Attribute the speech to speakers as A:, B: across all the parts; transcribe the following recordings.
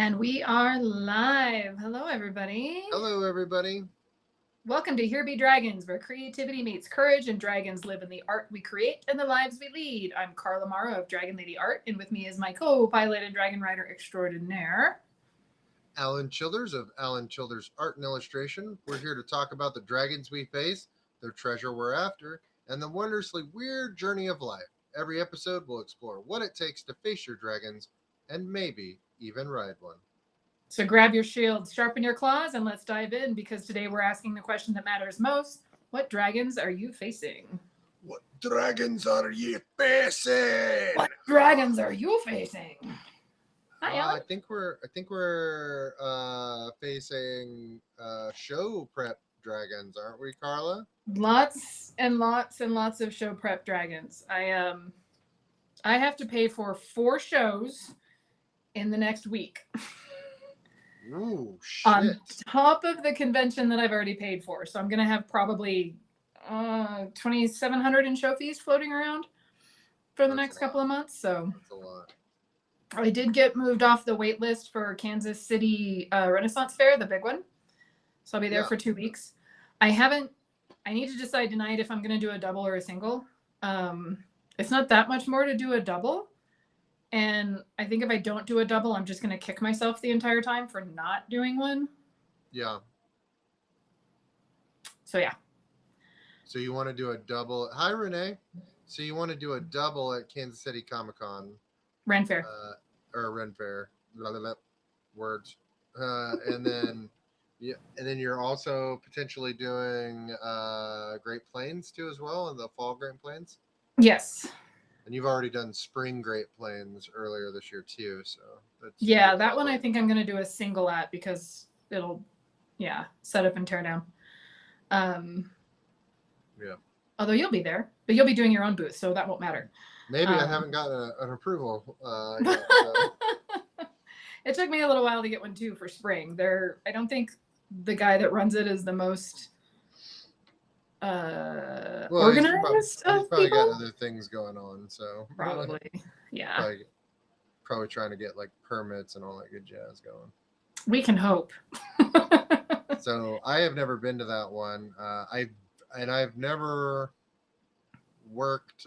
A: And we are live. Hello, everybody.
B: Hello, everybody.
A: Welcome to Here Be Dragons, where creativity meets courage and dragons live in the art we create and the lives we lead. I'm Carla Mara of Dragon Lady Art, and with me is my co-pilot and dragon rider extraordinaire,
B: Alan Childers of Alan Childers Art and Illustration. We're here to talk about the dragons we face, their treasure we're after, and the wondrously weird journey of life. Every episode will explore what it takes to face your dragons and maybe even ride one.
A: So grab your shields, sharpen your claws, and let's dive in because today we're asking the question that matters most. What dragons are you facing?
B: What dragons are you facing?
A: What dragons are you facing? Hi, Alan.
B: I think we're facing show prep dragons, aren't we, Carla?
A: Lots and lots and lots of show prep dragons. I have to pay for 4 shows in the next week.
B: Ooh, shit.
A: On top of the convention that I've already paid for. So I'm going to have probably 2,700 in show fees floating around for the next couple of months. So
B: that's a lot.
A: I did get moved off the wait list for Kansas City Renaissance Fair, the big one. So I'll be there for 2 weeks. I need to decide tonight if I'm going to do a double or a single. It's not that much more to do a double. And I think if I don't do a double, I'm just going to kick myself the entire time for not doing one.
B: Yeah.
A: So, yeah.
B: So you want to do a double. Hi, Renee. So you want to do a double at Kansas City Comic Con.
A: Ren Fair.
B: Or Ren Fair. Blah, blah, blah. Words. And then you're also potentially doing Great Plains too as well, in the fall Great Plains.
A: Yes.
B: And you've already done spring Great Plains earlier this year too, so that's
A: that one I think I'm going to do a single at because it'll set up and tear down.
B: Yeah.
A: Although you'll be there, but you'll be doing your own booth, so that won't matter.
B: Maybe I haven't gotten an approval yet. So.
A: It took me a little while to get one too for spring. I don't think the guy that runs it is the most organized
B: he's
A: of
B: probably
A: people.
B: got other things going on, so
A: Probably, yeah.
B: Probably trying to get like permits and all that good jazz going.
A: We can hope.
B: So I have never been to that one. I've never worked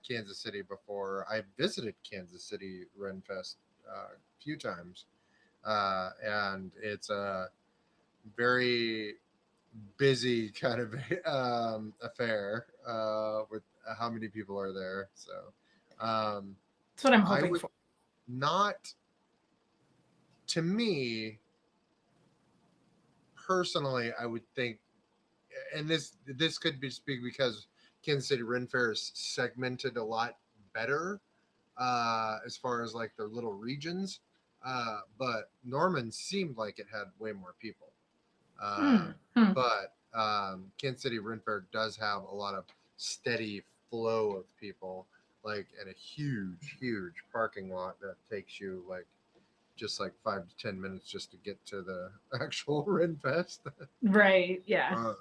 B: Kansas City before. I visited Kansas City Renfest a few times, and it's a very busy kind of affair with how many people are there. So
A: that's what I'm hoping for.
B: Not to me personally, I would think, and this could be speak because Kansas City Ren Fair is segmented a lot better as far as like their little regions. But Norman seemed like it had way more people. But Kansas City Ren Fair does have a lot of steady flow of people, like in a huge parking lot that takes you like just like 5 to 10 minutes just to get to the actual Ren Fest.
A: Right. Yeah.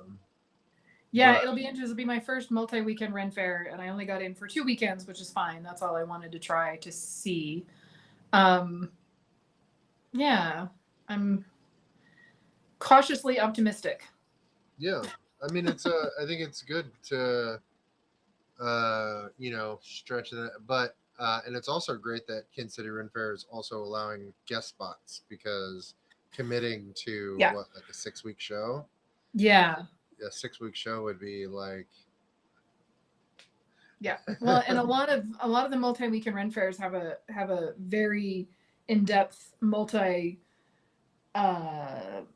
A: It'll be interesting. It'll be my first multi-weekend Ren Fair, and I only got in for 2 weekends, which is fine. That's all I wanted to try to see. I'm cautiously optimistic.
B: Yeah, I mean, I think it's good to, stretch it, but and it's also great that Kansas City Ren Fair is also allowing guest spots because committing to like a 6-week show.
A: Yeah.
B: A 6-week show would be like.
A: Yeah, well, and a lot of the multi-weekend Ren Fairs have a very in-depth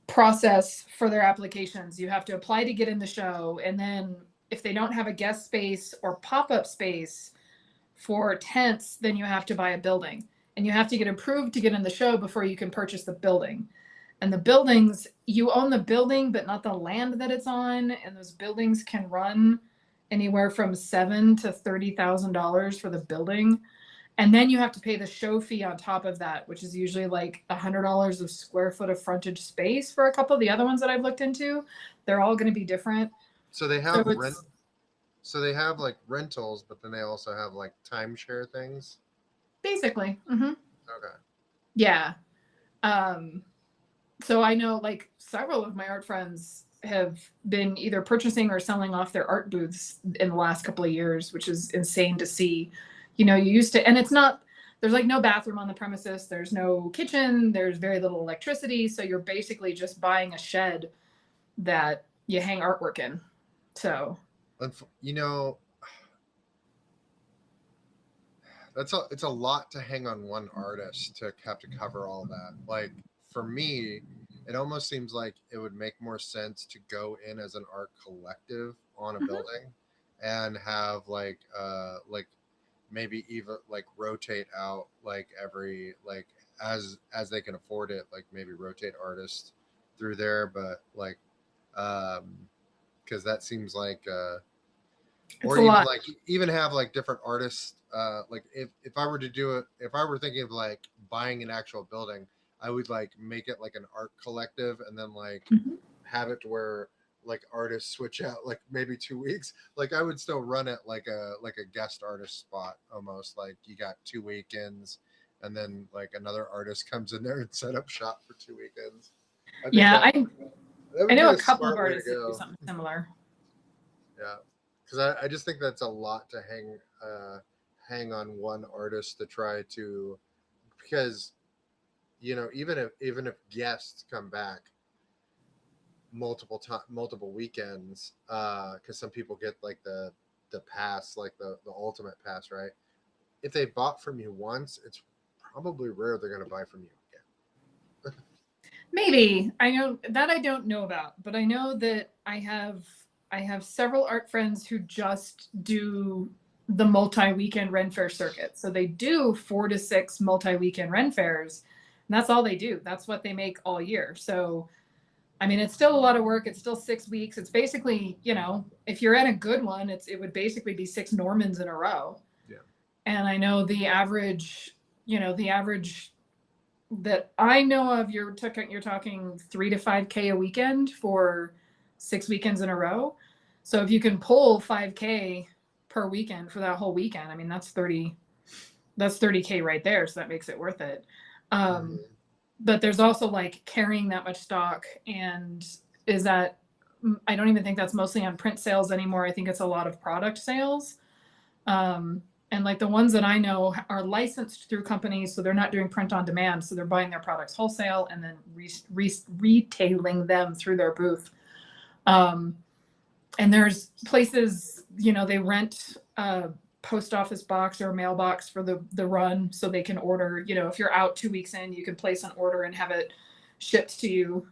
A: process for their applications. You have to apply to get in the show, and then if they don't have a guest space or pop-up space for tents, then you have to buy a building, and you have to get approved to get in the show before you can purchase the building. And the buildings, you own the building, but not the land that it's on, and those buildings can run anywhere from $7,000 to $30,000 for the building. And then you have to pay the show fee on top of that, which is usually like $100 of square foot of frontage space for a couple of the other ones that I've looked into. They're all going to be different.
B: So they have So they have like rentals, but then they also have like timeshare things.
A: Basically. Mm-hmm.
B: Okay.
A: Yeah. Um, so I know like several of my art friends have been either purchasing or selling off their art booths in the last couple of years, which is insane to see. You know, you used to, and it's not, there's like no bathroom on the premises, there's no kitchen, there's very little electricity. So you're basically just buying a shed that you hang artwork in. So,
B: You know, it's a lot to hang on one artist to have to cover all that. Like for me, it almost seems like it would make more sense to go in as an art collective on a
A: mhm.
B: building and have like maybe even like rotate out like every like as they can afford it, like maybe rotate artists through there, but like um because that seems like
A: It's
B: or
A: a
B: even
A: lot.
B: like even have like different artists like if I were to do it, if I were thinking of like buying an actual building, I would like make it like an art collective and then like
A: Mhm.
B: have it to where like artists switch out like maybe 2 weeks. Like I would still run it like a guest artist spot, almost like you got 2 weekends and then like another artist comes in there and set up shop for 2 weekends. I think
A: Yeah,
B: that that
A: I
B: would be
A: know a
B: a
A: couple of
B: smart way to
A: artists that do
B: go.
A: something similar.
B: Yeah, because I just think that's a lot to hang on one artist to try to, because you know even if guests come back multiple weekends, because some people get like the pass, like the ultimate pass, right? If they bought from you once, it's probably rare they're going to buy from you again.
A: Maybe. I know that I don't know about, but I know that I have several art friends who just do the multi-weekend Ren Fair circuit. So they do 4 to 6 multi-weekend Ren Fairs, and that's all they do. That's what they make all year. So I mean, it's still a lot of work. It's still 6 weeks. It's basically, you know, if you're at a good one, it would basically be 6 Normans in a row.
B: Yeah.
A: And I know the average that I know of, you're talking 3 to 5K a weekend for 6 weekends in a row. So if you can pull 5K per weekend for that whole weekend, I mean that's 30K right there. So that makes it worth it. Um,
B: Mm-hmm.
A: but there's also like carrying that much stock, and is that I don't even think that's mostly on print sales anymore. I think it's a lot of product sales. Um, and like the ones that I know are licensed through companies, so they're not doing print on demand. So they're buying their products wholesale and then retailing them through their booth. Um, and there's places, you know, they rent a post office box or a mailbox for the run, so they can order. You know, if you're out 2 weeks in, you can place an order and have it shipped to you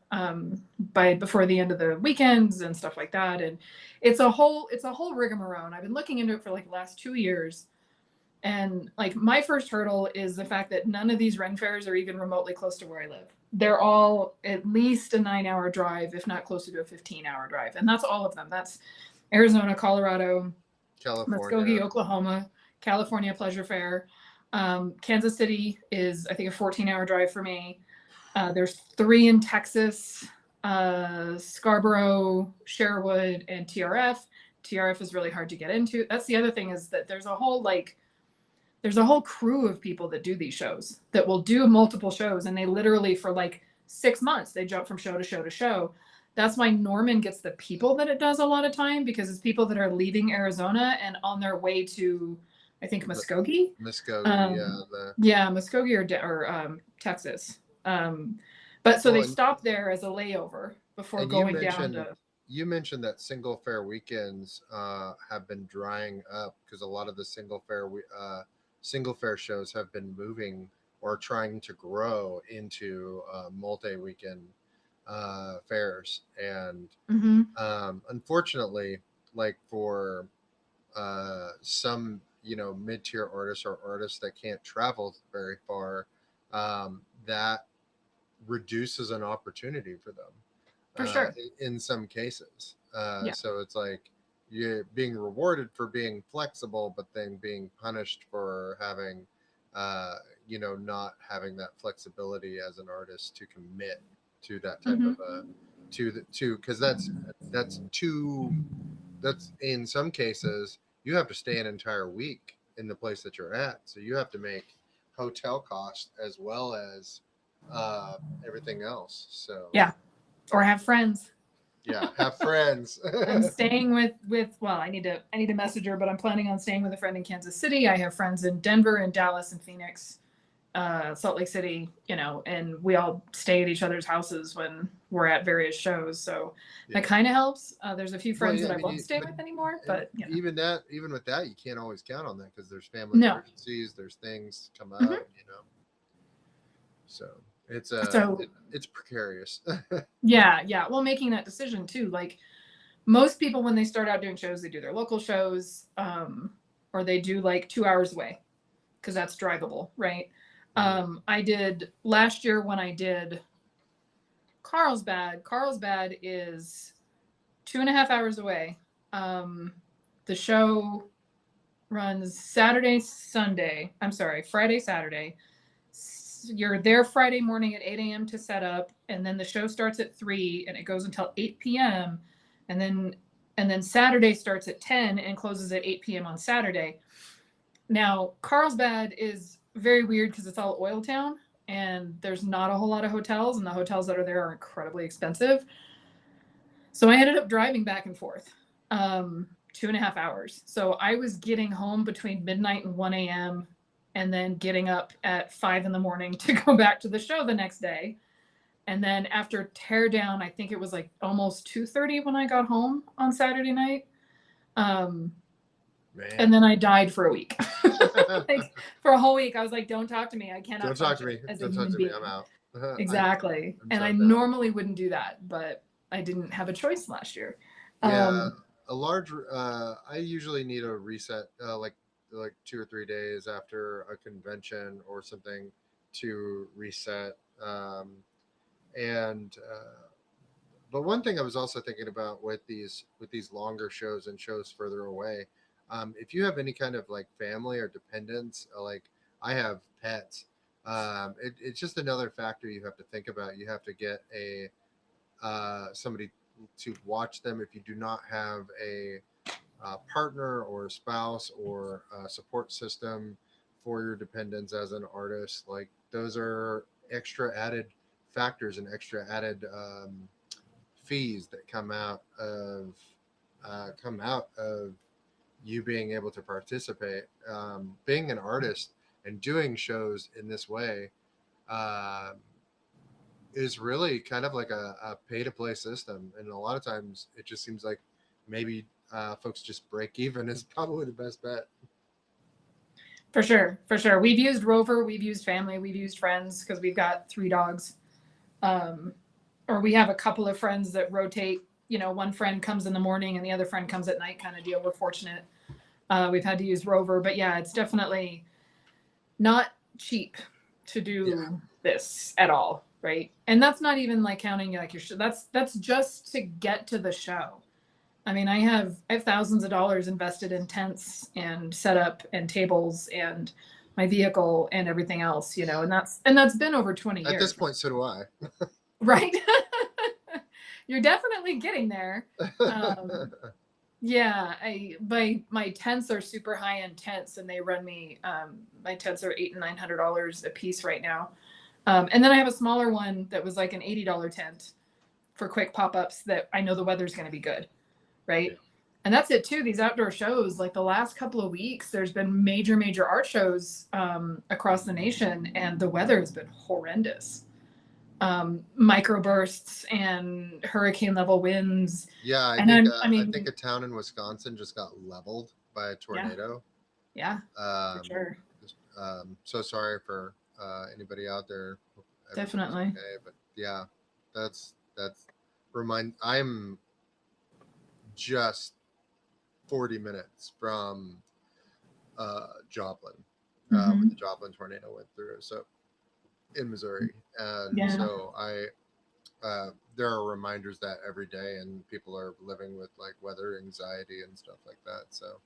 A: by before the end of the weekends and stuff like that. And it's a whole rigmarole. I've been looking into it for like the last 2 years, and like my first hurdle is the fact that none of these Ren fairs are even remotely close to where I live. They're all at least a 9 hour drive, if not closer to a 15-hour drive. And that's all of them. That's Arizona, Colorado,
B: California.
A: Muskogee, Oklahoma, California Pleasure Fair. Kansas City is, I think, a 14-hour drive for me. There's 3 in Texas, Scarborough, Sherwood, and TRF. TRF is really hard to get into. That's the other thing, is that there's a whole crew of people that do these shows that will do multiple shows, and they literally for like 6 months they jump from show to show to show. That's why Norman gets the people that it does a lot of time, because it's people that are leaving Arizona and on their way to, I think, Muskogee.
B: Muskogee,
A: um,
B: yeah. The
A: yeah, Muskogee or Texas. um, but so
B: well,
A: they stop there as a layover before
B: and
A: going down to.
B: you mentioned that single fair weekends have been drying up because a lot of the single fair shows have been moving or trying to grow into multi weekend fairs, and
A: Mhm.
B: unfortunately, like for some mid tier artists or artists that can't travel very far, that reduces an opportunity for them
A: For sure.
B: in some cases.
A: Yeah.
B: So it's like you're being rewarded for being flexible, but then being punished for having, uh, not having that flexibility as an artist to commit to that type of
A: Mhm.
B: because that's too that's in some cases you have to stay an entire week in the place that you're at, so you have to make hotel costs as well as everything else. So
A: Yeah. Or have friends.
B: yeah, have friends.
A: I'm staying with well, I need to message her, but I'm planning on staying with a friend in Kansas City. I have friends in Denver and Dallas and Phoenix, Salt Lake City, and we all stay at each other's houses when we're at various shows. So
B: Yeah.
A: that kind of helps. There's a few
B: Well,
A: friends
B: yeah,
A: that
B: I
A: I
B: mean,
A: won't stay with anymore,
B: and
A: but
B: even with that, you can't always count on that because there's family
A: no.
B: emergencies, there's things come
A: Hmm.
B: up, So it's
A: So
B: it's precarious.
A: yeah, yeah. Well, making that decision too, like most people when they start out doing shows, they do their local shows, or they do like 2 hours away because that's drivable, right? I did last year when I did Carlsbad. Carlsbad is 2.5 hours away. The show runs Saturday, Sunday. I'm sorry, Friday, Saturday. You're there Friday morning at 8 a.m. to set up, and then the show starts at 3 and it goes until 8 p.m. And then Saturday starts at 10 and closes at 8 p.m. on Saturday. Now, Carlsbad is very weird because it's all oil town and there's not a whole lot of hotels, and the hotels that are there are incredibly expensive. So I ended up driving back and forth 2.5 hours. So I was getting home between midnight and 1 a.m. and then getting up at 5 in the morning to go back to the show the next day. And then after teardown, I think it was like almost 2:30 when I got home on Saturday night. Um, and
B: Man.
A: then I died for a week. Like for a whole week, I was like, "Don't talk to me. I cannot
B: Don't talk to
A: function
B: me.
A: as a
B: Don't talk
A: human
B: to me.
A: being."
B: I'm out.
A: Exactly.
B: I'm
A: And I
B: shut down.
A: normally wouldn't do that, but I didn't have a choice last year.
B: Yeah,
A: Um,
B: a large. I usually need a reset, like 2 or 3 days after a convention or something to reset. And But one thing I was also thinking about with these longer shows and shows further away, if you have any kind of like family or dependents, like I have pets, it's just another factor you have to think about. You have to get a somebody to watch them if you do not have a partner or a spouse or a support system for your dependents as an artist. Like those are extra added factors and extra added fees that come out of you being able to participate. Being an artist and doing shows in this way um, is really kind of like a pay to play system, and a lot of times it just seems like maybe folks just break even is probably the best bet.
A: for sure, for sure. We've used Rover, we've used family, we've used friends because we've got 3 dogs. Um, or we have a couple of friends that rotate. One friend comes in the morning and the other friend comes at night, kind of deal. We're fortunate. We've had to use Rover, but yeah, it's definitely not cheap to
B: Yeah,
A: do this at all, right? And that's not even like counting like your show. That's just to get to the show. I mean, I have thousands of dollars invested in tents and setup and tables and my vehicle and everything else, and that's been over 20
B: at this
A: years,
B: point, so do I.
A: right? You're definitely getting there. Um, yeah, my tents are super high end tents, and they run me. My tents are $800 and $900 a piece right now. And then I have a smaller one that was like an $80 tent for quick pop ups that I know the weather's going to be good,
B: Yeah.
A: right? And that's it too. These outdoor shows, like the last couple of weeks, there's been major art shows across the nation, and the weather has been horrendous. Microbursts and hurricane level winds,
B: Yeah,
A: and I
B: I think
A: mean,
B: a town in Wisconsin just got leveled by a
A: yeah,
B: tornado.
A: yeah, for
B: Um,
A: sure,
B: so sorry for anybody out there. Hope everybody's
A: definitely.
B: okay, but yeah, that's remind. I'm just 40 minutes from Joplin, when
A: Hmm.
B: the Joplin tornado went through. So in Missouri, and
A: Yeah,
B: so there are reminders that every day, and people are living with like weather anxiety and stuff like that. So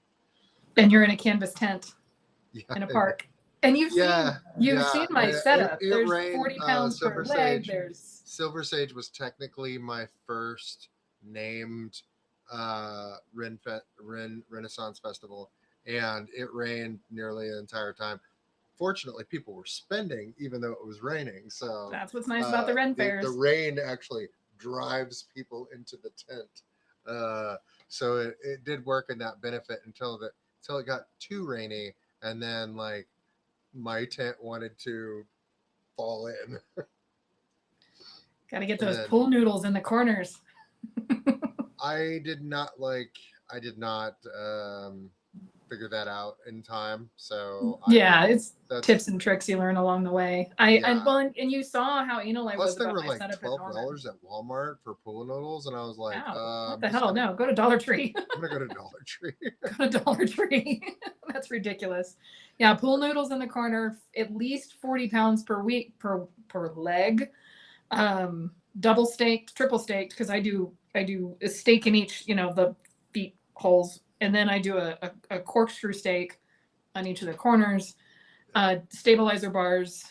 A: and you're in a canvas tent
B: yeah,
A: in a park, and
B: yeah,
A: you've
B: yeah.
A: seen my setup.
B: It
A: There's
B: rained.
A: 40 pounds per
B: Silver
A: leg.
B: Sage.
A: There's
B: Silver Sage was technically my first named Renaissance Festival, and it rained nearly the entire time. fortunately, people were spending even though it was raining. So
A: That's what's nice about the Ren
B: the
A: fairs.
B: rain actually drives people into the tent. Uh, so it did work in that benefit until it got too rainy, and then like my tent wanted to fall in,
A: Got to get
B: and
A: those
B: then
A: pool noodles in the corners.
B: I did not like I did not figure that out in time. So I
A: Yeah, it's
B: that's
A: tips and tricks you learn along the way.
B: yeah.
A: And you saw how anal I
B: Plus
A: was
B: they
A: about
B: were
A: my
B: like
A: setup at Norman.
B: $12 at Walmart for pool noodles, and I was like,
A: Wow, what
B: I'm
A: the
B: just
A: hell?
B: gonna
A: No, go to Dollar Tree.
B: I'm gonna go to Dollar Tree.
A: Go to Dollar Tree. That's ridiculous. Yeah, pool noodles in the corner, at least 40 pounds per week per leg. Double staked, triple staked, because I do a stake in each, the feet holes, and then I do a corkscrew stake on each of the corners. Stabilizer bars.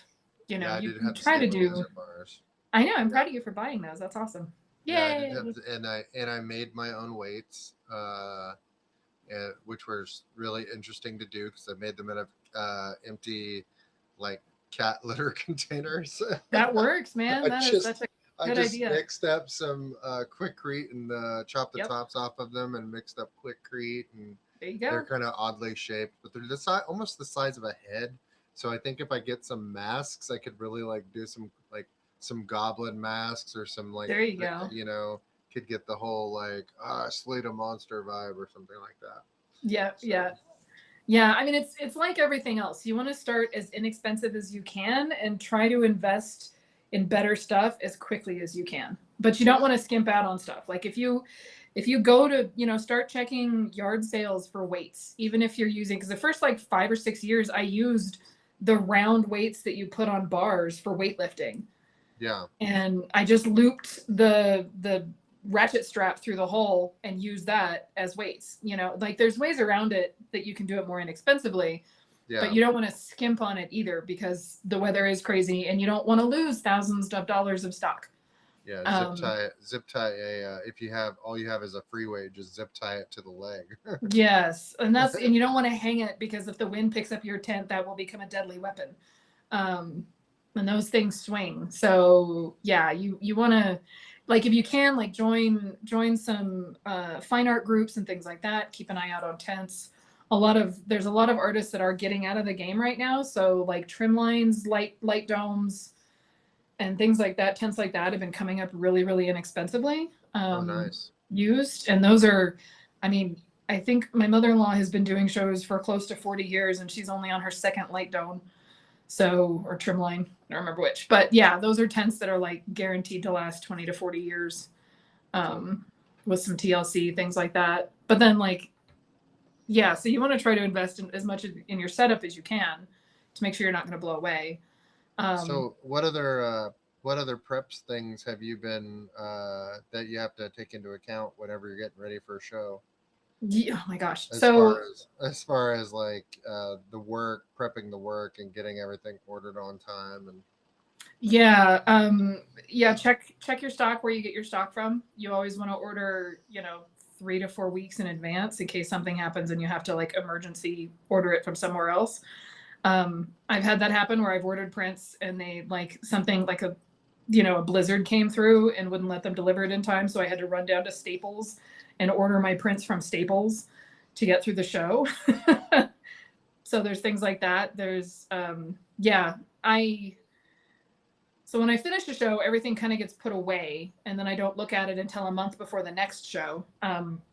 B: Yeah, I
A: You
B: did
A: can
B: have the
A: try to do.
B: stabilizer bars.
A: I know. I'm
B: Yeah.
A: proud of you for buying those. That's awesome.
B: Yeah, I did have,
A: Yay!
B: and I made my own weights, which was really interesting to do because I made them in a empty, like cat litter containers.
A: That works, man.
B: I just
A: That's a
B: I
A: good
B: just
A: idea.
B: mixed up some Quickcrete and chopped the
A: Yep.
B: tops off of them and mixed up Quickcrete, and
A: There you
B: they're
A: go.
B: kind of oddly shaped, but they're the size, almost the size of a head. So I think if I get some masks, I could really like do some goblin masks or some like
A: There you go.
B: could get the whole like Slate a monster vibe or something like that.
A: Yeah,
B: So
A: yeah. Yeah, I mean it's like everything else. You want to start as inexpensive as you can and try to invest in better stuff as quickly as you can. But you don't
B: yeah,
A: want to skimp out on stuff. Like if you go to, start checking yard sales for weights, even if you're using, because the first like 5 or 6 years I used the round weights that you put on bars for weightlifting.
B: yeah,
A: And I just looped the ratchet strap through the hole and used that as weights. Like there's ways around it that you can do it more inexpensively, but
B: yeah.
A: you don't want to skimp on it either because the weather is crazy and you don't want to lose thousands of dollars of stock.
B: Yeah,
A: Um,
B: zip tie a if you have all you have is a freeway, just zip tie it to the leg.
A: yes, and you don't want to hang it because if the wind picks up your tent, that will become a deadly weapon. Um, and those things swing. So yeah, you want to, like, if you can, like, join some fine art groups and things like that. Keep an eye out on tents. There's a lot of artists that are getting out of the game right now. So like trim lines, light domes, and things like that. Tents like that have been coming up really, really inexpensively.
B: Oh, nice.
A: Used, and those are, I mean, I think my mother-in-law has been doing shows for close to 40 years, and she's only on her second light dome. So, or trim line, I don't remember which. But yeah, those are tents that are like guaranteed to last 20 to 40 years,
B: Cool.
A: with some TLC, things like that. But then, like, yeah, so you want to try to invest in as much in your setup as you can to make sure you're not going to blow away. Um,
B: So what other preps things have you been that you have to take into account whenever you're getting ready for a show?
A: yeah, oh my gosh.
B: As far
A: So,
B: as like the work, prepping the work and getting everything ordered on time and
A: yeah, yeah, check your stock where you get your stock from. You always want to order, 3 to 4 weeks in advance in case something happens and you have to like emergency order it from somewhere else. I've had that happen where I've ordered prints and they like something like a blizzard came through and wouldn't let them deliver it in time. So I had to run down to Staples and order my prints from Staples to get through the show. So there's things like that. Yeah, so when I finish a show, everything kind of gets put away, and then I don't look at it until a month before the next show.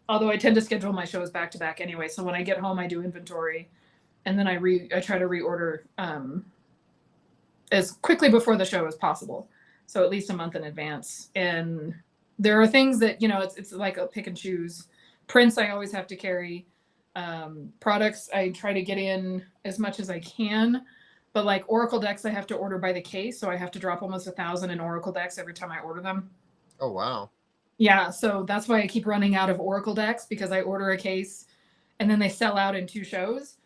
A: Although I tend to schedule my shows back to back anyway, so when I get home, I do inventory, and then I try to reorder as quickly before the show as possible, so at least a month in advance. And there are things that it's like a pick and choose. Prints I always have to carry. Products I try to get in as much as I can. But like Oracle decks, I have to order by the case, so I have to drop almost 1,000 in Oracle decks every time I order them.
B: oh wow.
A: Yeah, so that's why I keep running out of Oracle decks because I order a case, and then they sell out in 2 shows,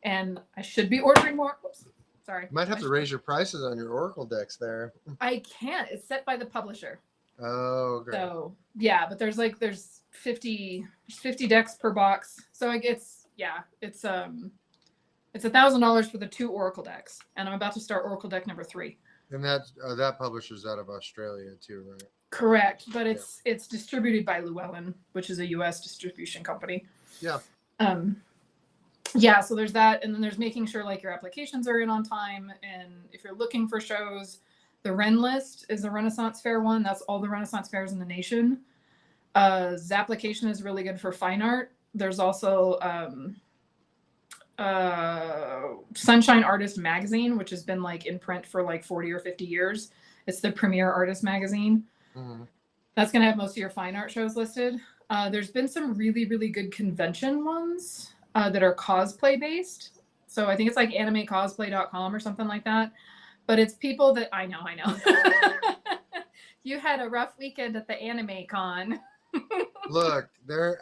A: and I should be ordering more. Whoops, sorry.
B: You might have to raise your prices on your Oracle decks there.
A: I can't. It's set by the publisher.
B: Oh, great.
A: So yeah, but there's 50 decks per box, so it's It's $1,000 for the 2 Oracle decks, and I'm about to start Oracle deck number 3.
B: And that publisher's out of Australia too, right?
A: Correct, but it's distributed by Llewellyn, which is a U.S. distribution company.
B: Yeah.
A: Yeah, so there's that, and then there's making sure like your applications are in on time, and if you're looking for shows, the Ren list is a Renaissance Fair one. That's all the Renaissance fairs in the nation. Zapplication is really good for fine art. There's also Sunshine Artist Magazine, which has been like in print for like 40 or 50 years. It's the premier artist magazine.
B: Mm-hmm.
A: That's going to have most of your fine art shows listed. There's been some really, really good convention ones that are cosplay based. So I think it's like animecosplay.com or something like that. But it's people that I know. You had a rough weekend at the anime con.
B: Look,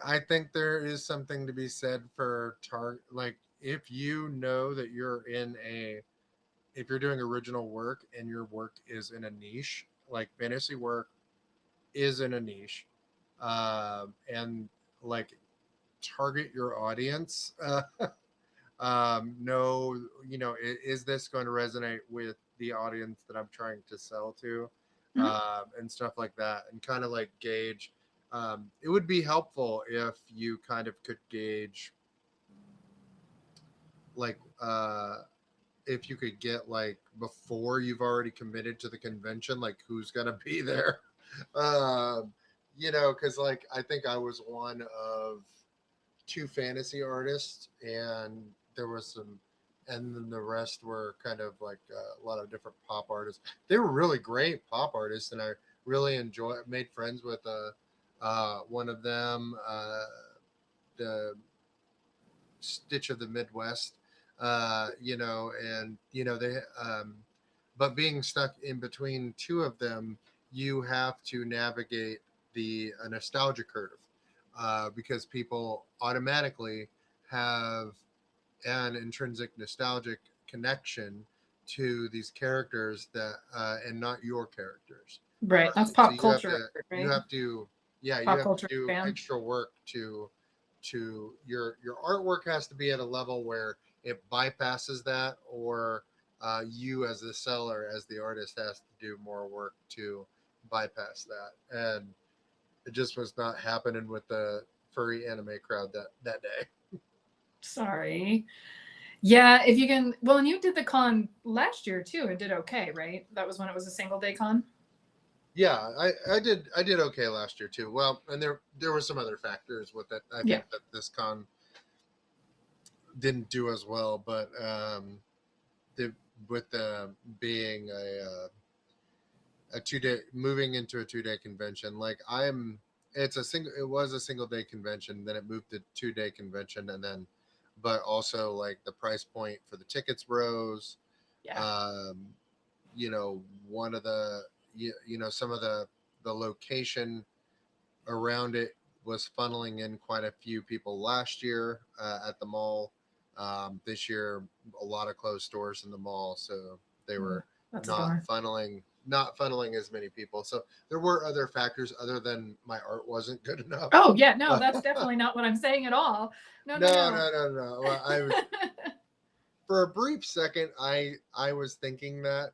B: I think there is something to be said for like if you know that if you're doing original work and your work is in a niche, like fantasy work is in a niche, and like target your audience. Know, is this going to resonate with the audience that I'm trying to sell to, and stuff like that, and kind of like gauge. It would be helpful if you kind of could gauge, like, if you could get like before you've already committed to the convention, like who's gonna be there, because like I think I was one of 2 fantasy artists, and there was some, and then the rest were kind of like a lot of different pop artists. They were really great pop artists, and I really made friends with one of them, the Stitch of the Midwest, they, but being stuck in between 2 of them, you have to navigate a nostalgia curve, because people automatically have an intrinsic nostalgic connection to these characters that, and not your characters.
A: Right, that's pop culture. Right?
B: You have to do
A: fan.
B: extra work to your artwork has to be at a level where it bypasses that, or you as the seller, as the artist, has to do more work to bypass that, and it just was not happening with the furry anime crowd that day.
A: Sorry. Yeah, if you can. Well, and you did the con last year too, and did okay, right? That was when it was a single day con.
B: Yeah, I did okay last year too. Well, and there were some other factors with it. I think that this con didn't do as well, but with being a 2-day, moving into a 2-day convention, like it was a single day convention, then it moved to 2-day convention, and then, but also like the price point for the tickets rose.
A: Yeah.
B: One of the some of the location around it was funneling in quite a few people last year at the mall. This year, a lot of closed stores in the mall, so they were not funneling as many people. So there were other factors other than my art wasn't good enough.
A: Oh yeah, no, that's definitely not what I'm saying at all. No.
B: Well, I was for a brief second, I was thinking that,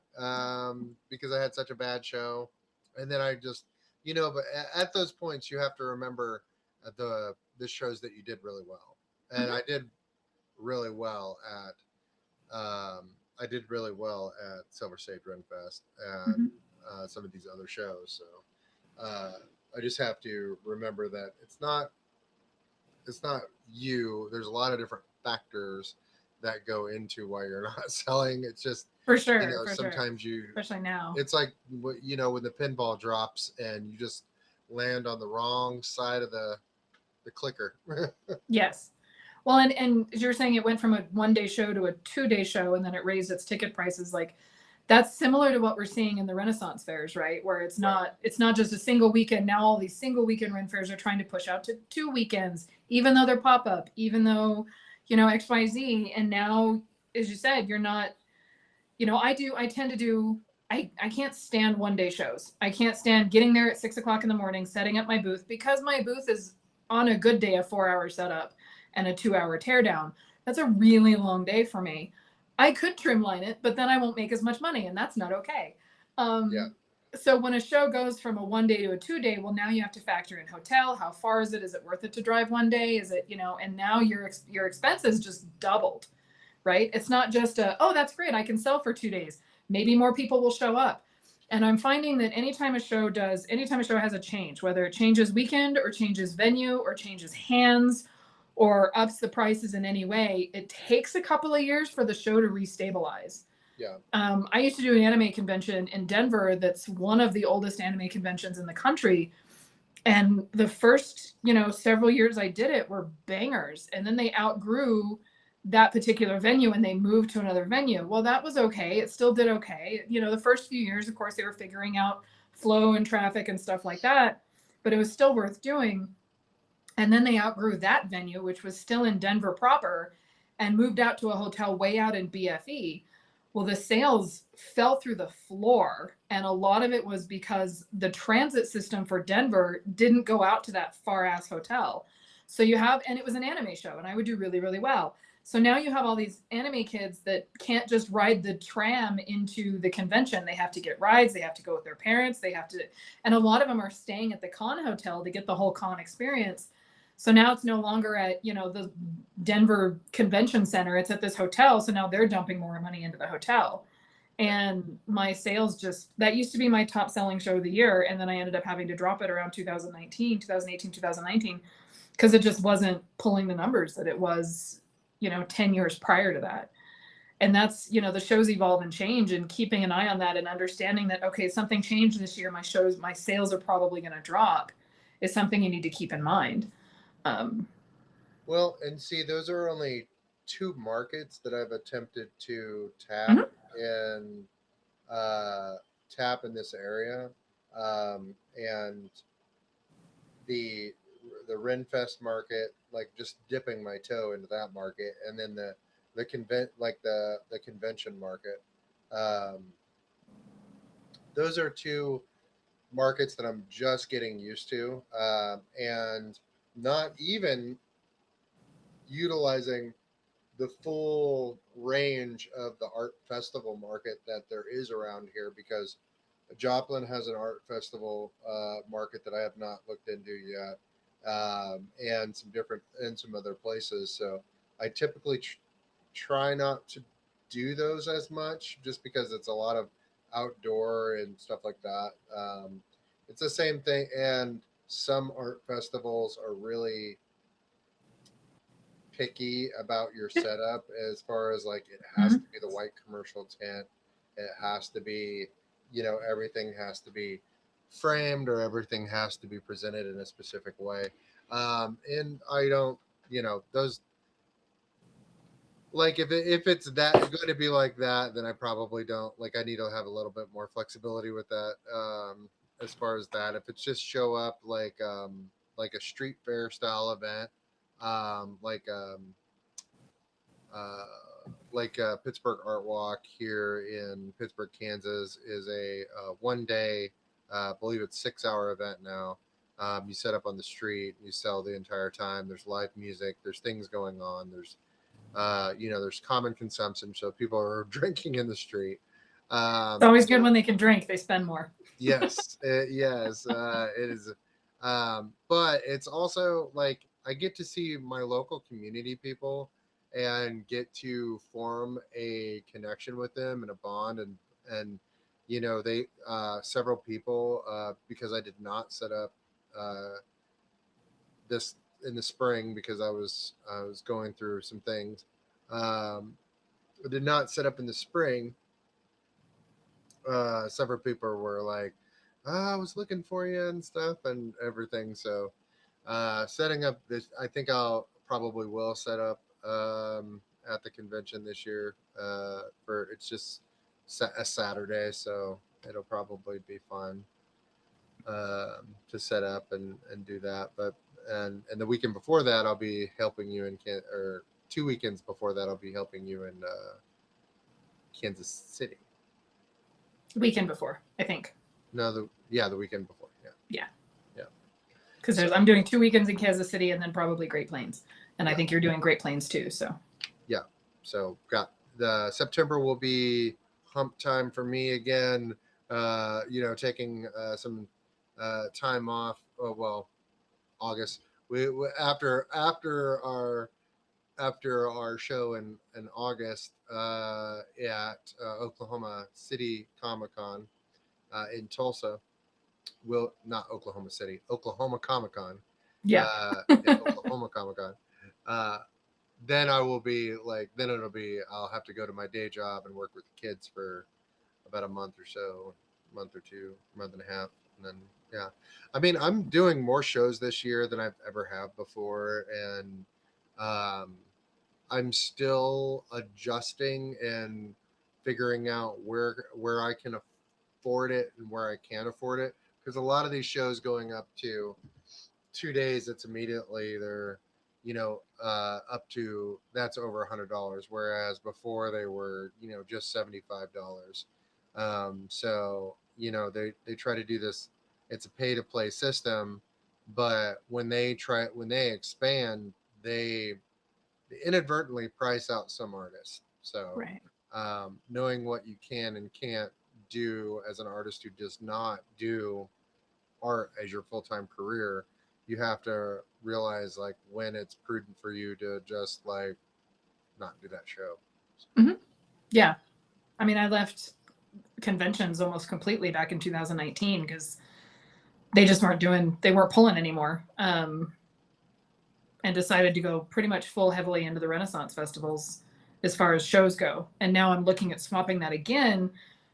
B: because I had such a bad show, and then I just, but at those points you have to remember the shows that you did really well, and I did really well at Silver Sage Renfest and some of these other shows. So I just have to remember that it's not you. There's a lot of different factors that go into why you're not selling. It's just,
A: for sure.
B: Sometimes
A: especially now,
B: it's like, when the pinball drops and you just land on the wrong side of the clicker.
A: Yes. Well, and as you're saying, it went from a 1-day show to a 2-day show, and then it raised its ticket prices. Like, that's similar to what we're seeing in the Renaissance fairs, right? Where it's not just a single weekend. Now all these single weekend Ren fairs are trying to push out to 2 weekends, even though they're pop up, even though, XYZ. And now, as you said, you're not, I tend to do, I can't stand 1-day shows. I can't stand getting there at 6:00 in the morning, setting up my booth, because my booth is on a good day a 4-hour setup and a 2-hour teardown. That's a really long day for me. I could trimline it, but then I won't make as much money, and that's not okay.
B: Yeah.
A: So when a show goes from a 1 day to a 2 day, well, now you have to factor in hotel. How far is it? Is it worth it to drive 1 day? Is it, and now your expenses just doubled, right? It's not just oh, that's great, I can sell for 2 days. Maybe more people will show up. And I'm finding that anytime a show has a change, whether it changes weekend or changes venue or changes hands or ups the prices in any way, it takes a couple of years for the show to restabilize.
B: Yeah.
A: I used to do an anime convention in Denver that's one of the oldest anime conventions in the country. And the first, several years I did it were bangers. And then they outgrew that particular venue and they moved to another venue. Well, that was okay. It still did okay. The first few years, of course, they were figuring out flow and traffic and stuff like that, but it was still worth doing. And then they outgrew that venue, which was still in Denver proper, and moved out to a hotel way out in BFE. Well, the sales fell through the floor. And a lot of it was because the transit system for Denver didn't go out to that far ass hotel. So and it was an anime show, and I would do really, really well. So now you have all these anime kids that can't just ride the tram into the convention. They have to get rides. They have to go with their parents. And a lot of them are staying at the con hotel to get the whole con experience. So now it's no longer at, the Denver Convention Center. It's at this hotel. So now they're dumping more money into the hotel. And my sales that used to be my top selling show of the year. And then I ended up having to drop it around 2018, 2019, because it just wasn't pulling the numbers that it was, 10 years prior to that. And that's, the shows evolve and change, and keeping an eye on that and understanding that, okay, something changed this year. My sales are probably going to drop is something you need to keep in mind.
B: Well, and see, those are only two markets that I've attempted to
A: Mhm.
B: and tap in this area, and the Renfest market, like just dipping my toe into that market, and then the convention market. Um, those are two markets that I'm just getting used to, and not even utilizing the full range of the art festival market that there is around here, because Joplin has an art festival market that I have not looked into yet, and some other places. So I typically try not to do those as much, just because it's a lot of outdoor and stuff like that. It's the same thing, and some art festivals are really picky about your setup, as far as like it has to
A: Mhm.
B: be the white commercial tent. It has to be, everything has to be framed, or everything has to be presented in a specific way. And I don't, those, like, if it's that going to be like that, then I probably don't, like, I need to have a little bit more flexibility with that. As far as that, if it's just show up like a street fair style event, like uh, Pittsburgh Art Walk here in Pittsburgh, Kansas, is a 1 day, I believe it's 6 hour event now. You set up on the street, you sell the entire time. There's live music, there's things going on. There's common consumption, so people are drinking in the street.
A: It's always good
B: So
A: when they can drink, they spend more.
B: yes, yes, it is. But it's also like I get to see my local community people and get to form a connection with them and a bond, and they several people, because I did not set up uh, this in the spring, because I was going through some things. Um, I did not set up in the spring. Several people were like, I was looking for you and stuff and everything. So, setting up this, I think I'll probably will set up at the convention this year. For It's just a Saturday, so it'll probably be fun to set up and do that. But and the weekend before that, I'll be helping you or 2 weekends before that, I'll be helping you in Kansas City.
A: Weekend before, I think.
B: No, the weekend before. Yeah,
A: Yeah.
B: yeah.
A: Because
B: So
A: I'm doing 2 weekends in Kansas City and then probably Great Plains. And I
B: yeah,
A: think you're doing Great Plains too. So
B: So got the September will be hump time for me again. Taking some time off. Oh, well, August. We after our show in August at Oklahoma City Comic Con in Tulsa. Will not Oklahoma City, Oklahoma Comic Con,
A: Yeah.
B: in Oklahoma Comic Con. Uh, then I will be like, then it'll be, I'll have to go to my day job and work with the kids for about a month or so, month or two, month and a half. And then, yeah, I mean, I'm doing more shows this year than I've ever have before. And, um, I'm still adjusting and figuring out where I can afford it and where I can't afford it. Because a lot of these shows going up to 2 days, it's immediately they're up to that's over $100, whereas before they were just $75. So they try to do this. It's a pay to play system, but when they expand, they inadvertently price out some artists. So
A: Right.
B: knowing what you can and can't do as an artist who does not do art as your full time career, you have to realize like when it's prudent for you to just like not do that show.
A: Hmm. Yeah. I mean, I left conventions almost completely back in 2019 because they weren't pulling anymore. And decided to go pretty much full heavily into the Renaissance festivals as far as shows go. And now I'm looking at swapping that again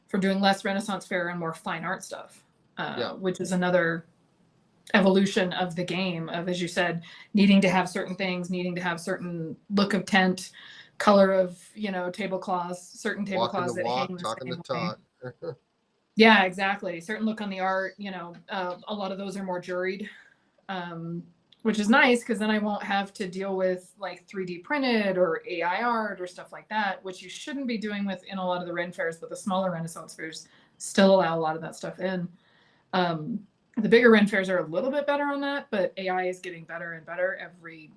A: for doing less Renaissance fair and more fine art stuff,
B: Yeah,
A: which is another evolution of the game of, as you said, needing to have certain things, needing to have certain look of tent, color of, tablecloths, certain
B: walking the
A: tablecloths that hang
B: walk,
A: the
B: talking the
A: same way.
B: talk.
A: Yeah, exactly. Certain look on the art, a lot of those are more juried, which is nice because then I won't have to deal with like 3D printed or AI art or stuff like that, which you shouldn't be doing with in a lot of the Ren fairs, but the smaller Renaissance fairs still allow a lot of that stuff in. Um, the bigger Ren fairs are a little bit better on that, but AI is getting better and better every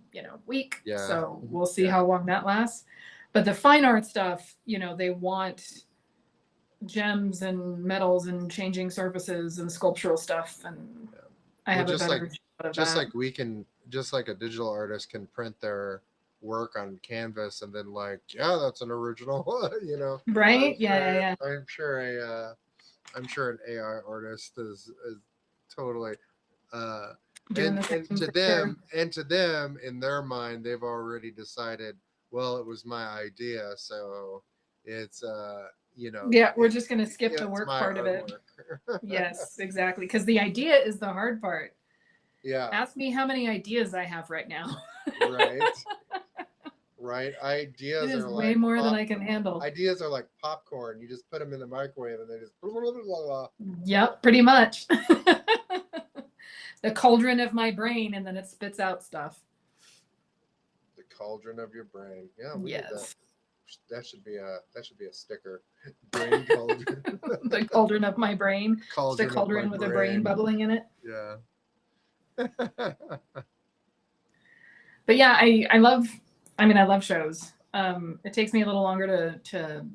A: week.
B: Yeah,
A: So we'll see
B: yeah,
A: how long that lasts. But the fine art stuff, they want gems and metals and changing surfaces and sculptural stuff, and
B: yeah.
A: I
B: Well,
A: have a better shot of that.
B: just like a digital artist can print their work on canvas and then like, yeah, that's an original.
A: Right? Yeah, yeah, yeah.
B: I'm sure an AI artist is totally uh
A: Doing the
B: and
A: same for sure.
B: to them in their mind they've already decided, well, it was my idea, so it's
A: Yeah, we're just gonna skip the
B: it's
A: work
B: my
A: part of it.
B: artwork.
A: Yes, exactly. Because the idea is the hard part.
B: Yeah,
A: Ask me how many ideas I have right now.
B: right, right.
A: It is way more than I can handle.
B: Ideas are like popcorn. You just put them in the microwave and they just blah, blah, blah, blah, blah.
A: Yep, pretty much. The cauldron of my brain, and then it spits out stuff.
B: The cauldron of your brain. Yeah, we need that.
A: Yes.
B: That should be a sticker. Brain cauldron.
A: The cauldron of my brain. Just a
B: Cauldron of my
A: cauldron with a brain
B: brain.
A: bubbling in it.
B: Yeah.
A: But yeah, I love shows. It takes me a little longer to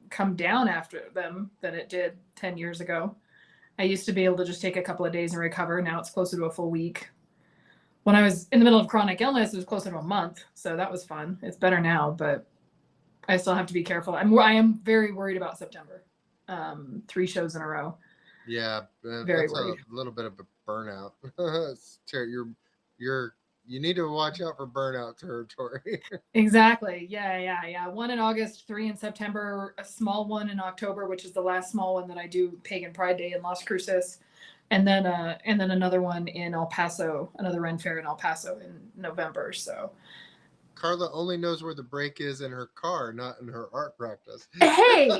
A: come down after them than it did 10 years ago. I used to be able to just take a couple of days and recover. Now it's closer to a full week. When I was in the middle of chronic illness, it was closer to a month. So that was fun. It's better now, but I still have to be careful. I am very worried about September. 3 shows in a row.
B: Yeah,
A: Very
B: that's a
A: worried.
B: little bit of a burnout. You're you need to watch out for burnout territory.
A: Exactly. Yeah, yeah, yeah. One in August, 3 in September, a small one in October, which is the last small one that I do Pagan Pride Day in Las Cruces. And then another one in El Paso, another Ren Fair in El Paso in November. So
B: Carla only knows where the brake is in her car, not in her art practice.
A: hey,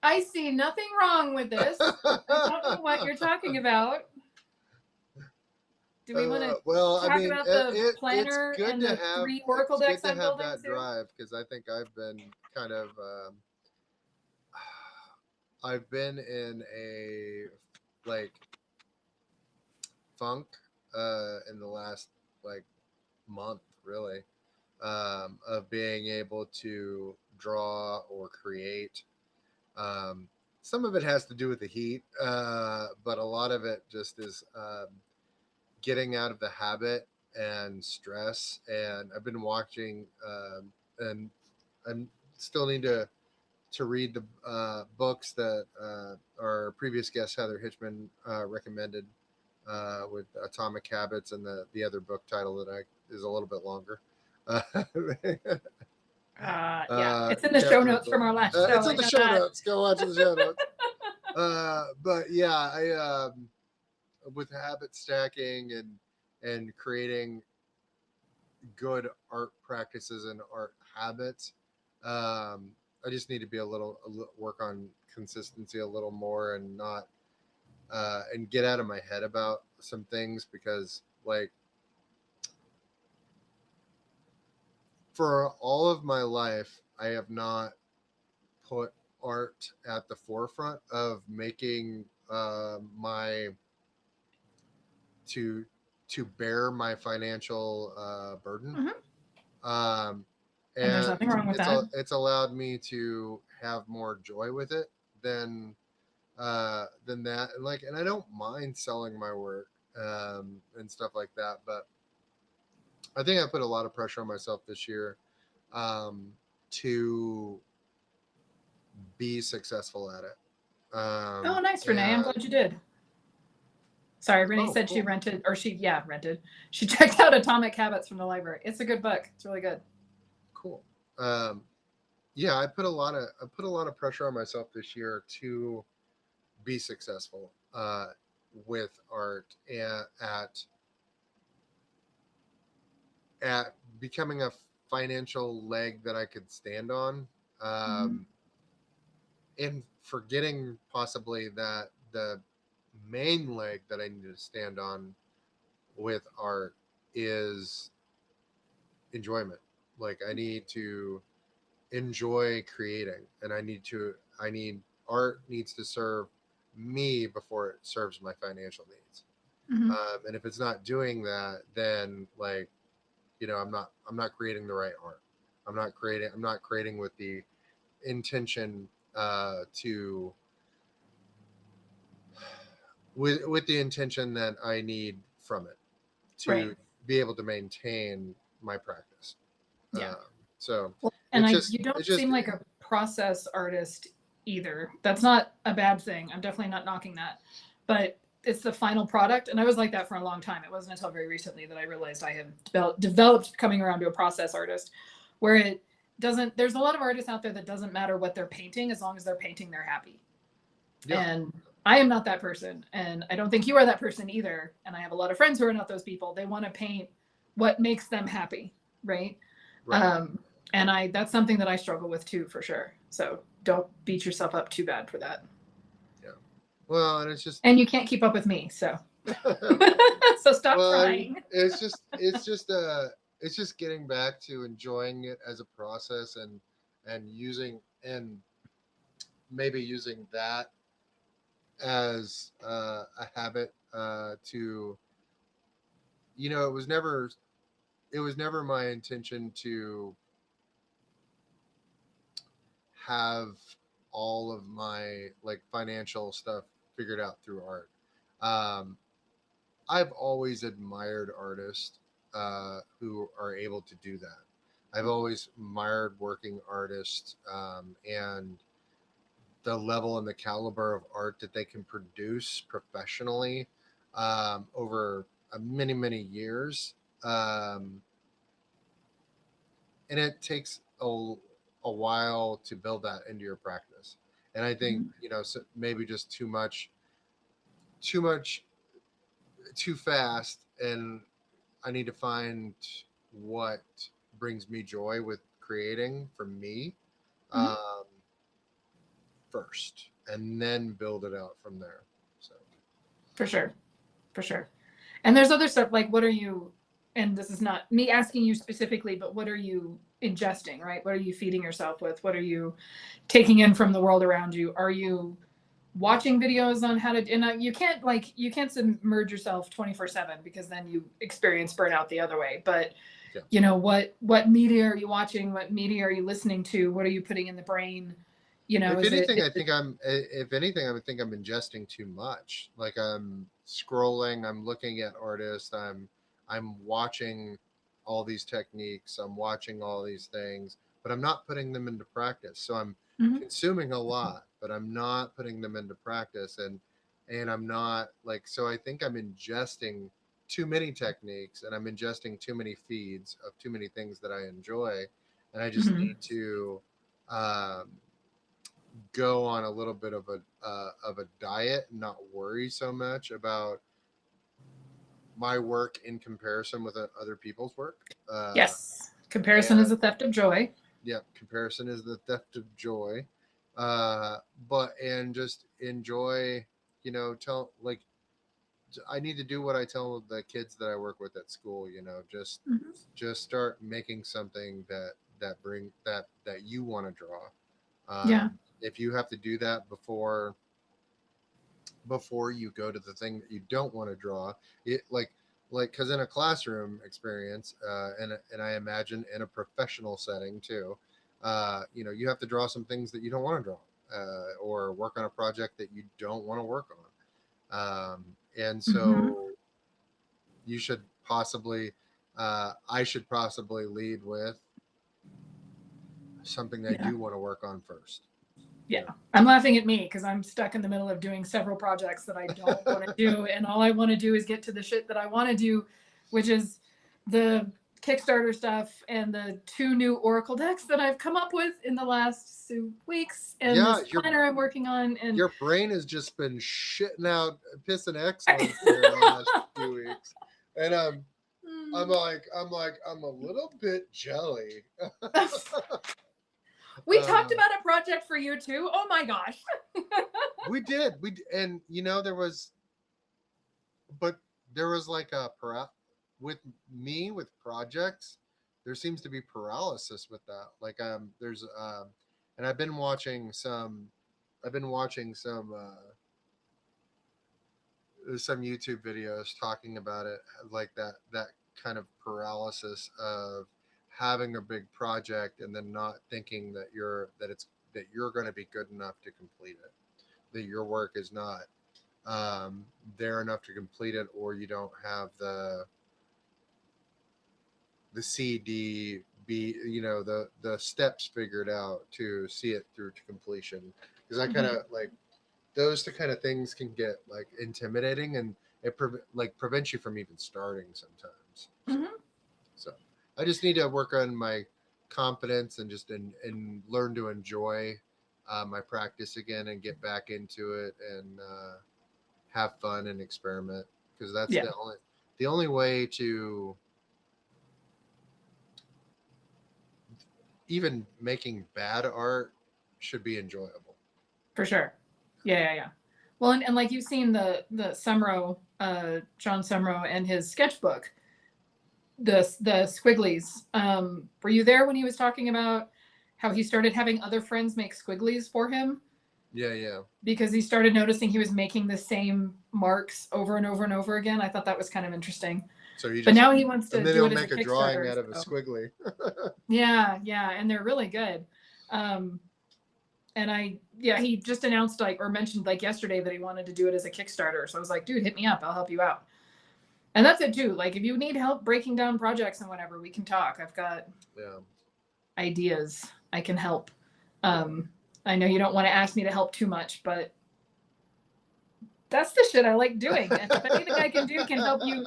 A: I see nothing wrong with this. I don't know what you're talking about. Do we want to
B: Well, I
A: talk
B: mean,
A: about the
B: it's
A: planner
B: good
A: and
B: to
A: the
B: have
A: 3 Oracle
B: it's good
A: decks
B: to
A: I'm
B: have
A: building
B: that
A: too?
B: drive because I think kind of I've been in a like funk in the last like month really, of being able to draw or create. Um, some of it has to do with the heat, but a lot of it just is getting out of the habit and stress. And I've been watching, and I still need to read the books that our previous guest Heather Hitchman recommended with Atomic Habits, and the other book title that I is a little bit longer.
A: Yeah, it's in the show notes from our last show.
B: It's in
A: I
B: the
A: know
B: show
A: that.
B: notes. Go watch the show notes. But yeah, I with habit stacking and creating good art practices and art habits. I just need to be a little work on consistency a little more, and not and get out of my head about some things, because like for all of my life I have not put art at the forefront of making my to bear my financial burden.
A: Mhm.
B: um,
A: And there's
B: and
A: nothing wrong with that.
B: it's allowed me to have more joy with it than that. Like, and I don't mind selling my work and stuff like that, but I think I put a lot of pressure on myself this year to be successful at it.
A: Oh, nice, Renee. I'm
B: And
A: glad you did. Sorry, Renee
B: oh,
A: said she
B: cool,
A: rented, or rented. She checked out Atomic Habits from the library. It's a good book. It's really good.
B: cool. Um, yeah, I put a lot of pressure on myself this year to be successful with art, and at becoming a financial leg that I could stand on,
A: Mhm.
B: um, and forgetting possibly that the main leg that I need to stand on with art is enjoyment. Like, I need to enjoy creating, and I need art needs to serve me before it serves my financial needs.
A: Mhm.
B: And if it's not doing that, then like, I'm not creating the right art. I'm not creating with the intention to with the intention that I need from it
A: Right.
B: to be able to maintain my practice.
A: Yeah.
B: Um, so
A: Well, and you
B: it's
A: don't
B: just
A: seem like a process artist either. That's not a bad thing. I'm definitely not knocking that. But it's the final product. And I was like that for a long time. It wasn't until very recently that I realized I had developed coming around to a process artist, where it doesn't, there's a lot of artists out there that doesn't matter what they're painting, as long as they're painting, they're happy.
B: yeah.
A: And I am not that person. And I don't think you are that person either. And I have a lot of friends who are not those people. They want to paint what makes them happy. Right.
B: Right.
A: Um, and that's something that I struggle with too, for sure. So don't beat yourself up too bad for that.
B: Yeah. Well, and it's just
A: And you can't keep up with me, so so stop
B: well,
A: trying.
B: it's just getting back to enjoying it as a process, and using and maybe using that as a habit to it was never my intention to have all of my like financial stuff figured out through art. um, I've always admired artists who are able to do that. I've always admired working artists, and the level and the caliber of art that they can produce professionally over many, many years. Um, and it takes a while to build that into your practice. And I think,
A: Mhm.
B: so maybe just too much, too fast. And I need to find what brings me joy with creating for me
A: Mhm.
B: um, first, and then build it out from there. So,
A: For sure, for sure. And there's other stuff like, what are you? And this is not me asking you specifically, but what are you ingesting? Right? What are you feeding yourself with? What are you taking in from the world around you? Are you watching videos on how to? And you can't submerge yourself 24/7, because then you experience burnout the other way. But
B: Yeah.
A: You know, what media are you watching? What media are you listening to? What are you putting in the brain? You know,
B: If
A: is it,
B: anything,
A: is
B: I
A: it
B: think I'm. If anything, I would think I'm ingesting too much. Like I'm scrolling, I'm looking at artists, I'm watching all these techniques, I'm watching all these things, but I'm not putting them into practice. So I'm
A: Mhm.
B: consuming a lot, but I'm not putting them into practice, and I'm not like. So I think I'm ingesting too many techniques, and I'm ingesting too many feeds of too many things that I enjoy, and I just
A: Mhm.
B: need to. Um, Go on a little bit of a diet and not worry so much about my work in comparison with other people's work.
A: Yes. Comparison is
B: And
A: a theft of joy.
B: yeah, comparison is the theft of joy. Uh, but and just enjoy, tell like I need to do what I tell the kids that I work with at school.
A: Mhm.
B: Just start making something that you want to draw.
A: Yeah.
B: If you have to do that before you go to the thing that you don't want to draw, it because in a classroom experience, and I imagine in a professional setting too, you have to draw some things that you don't want to draw, or work on a project that you don't want to work on, and
A: Mhm.
B: so you should possibly I should possibly lead with something I
A: Yeah.
B: do want to work on first.
A: Yeah.
B: Yeah.
A: I'm laughing at me because I'm stuck in the middle of doing several projects that I don't want to do. And all I want to do is get to the shit that I want to do, which is the Kickstarter stuff and the 2 new Oracle decks that I've come up with in the last 2 weeks and
B: Yeah,
A: this planner I'm working on. And
B: your brain has just been shitting out pissing excellence here in the last few weeks, and I'm a little bit jelly.
A: we talked
B: uh,
A: about a project for you too. Oh my gosh.
B: and there was, but there was like with me with projects. There seems to be paralysis with that. Like there's and I've been watching some YouTube videos talking about it, like that kind of paralysis of having a big project and then not thinking that you're going to be good enough to complete it, that your work is not there enough to complete it, or you don't have the CD B, the steps figured out to see it through to completion. Because I kind
A: Mhm.
B: of like those kind of things can get like intimidating, and it prevents you from even starting sometimes.
A: Mhm.
B: So I just need to work on my confidence and and learn to enjoy my practice again and get back into it, and have fun and experiment, because that's
A: Yeah,
B: the only way to even making bad art should be enjoyable.
A: for sure. Yeah, yeah, yeah. Well, and like you've seen the Sumro, John Sumro and his sketchbook, the squigglies. Were you there when he was talking about how he started having other friends make squigglies for him
B: Yeah, yeah.
A: because he started noticing he was making the same marks over and over and over again? I thought that was kind of interesting.
B: So you
A: But
B: just
A: now he wants
B: and
A: to
B: then
A: do
B: he'll
A: it as a
B: make a drawing
A: Kickstarter.
B: out of a
A: So
B: squiggly.
A: yeah, yeah, and they're really good. Um, and yeah, he just announced like or mentioned like yesterday that he wanted to do it as a Kickstarter. So I was like, dude, hit me up. I'll help you out. And that's it too. Like if you need help breaking down projects and whatever, we can talk. I've got
B: Yeah,
A: ideas. I can help.
B: yeah.
A: Um, I know you don't want to ask me to help too much, but that's the shit I like doing. And if anything I can do can help you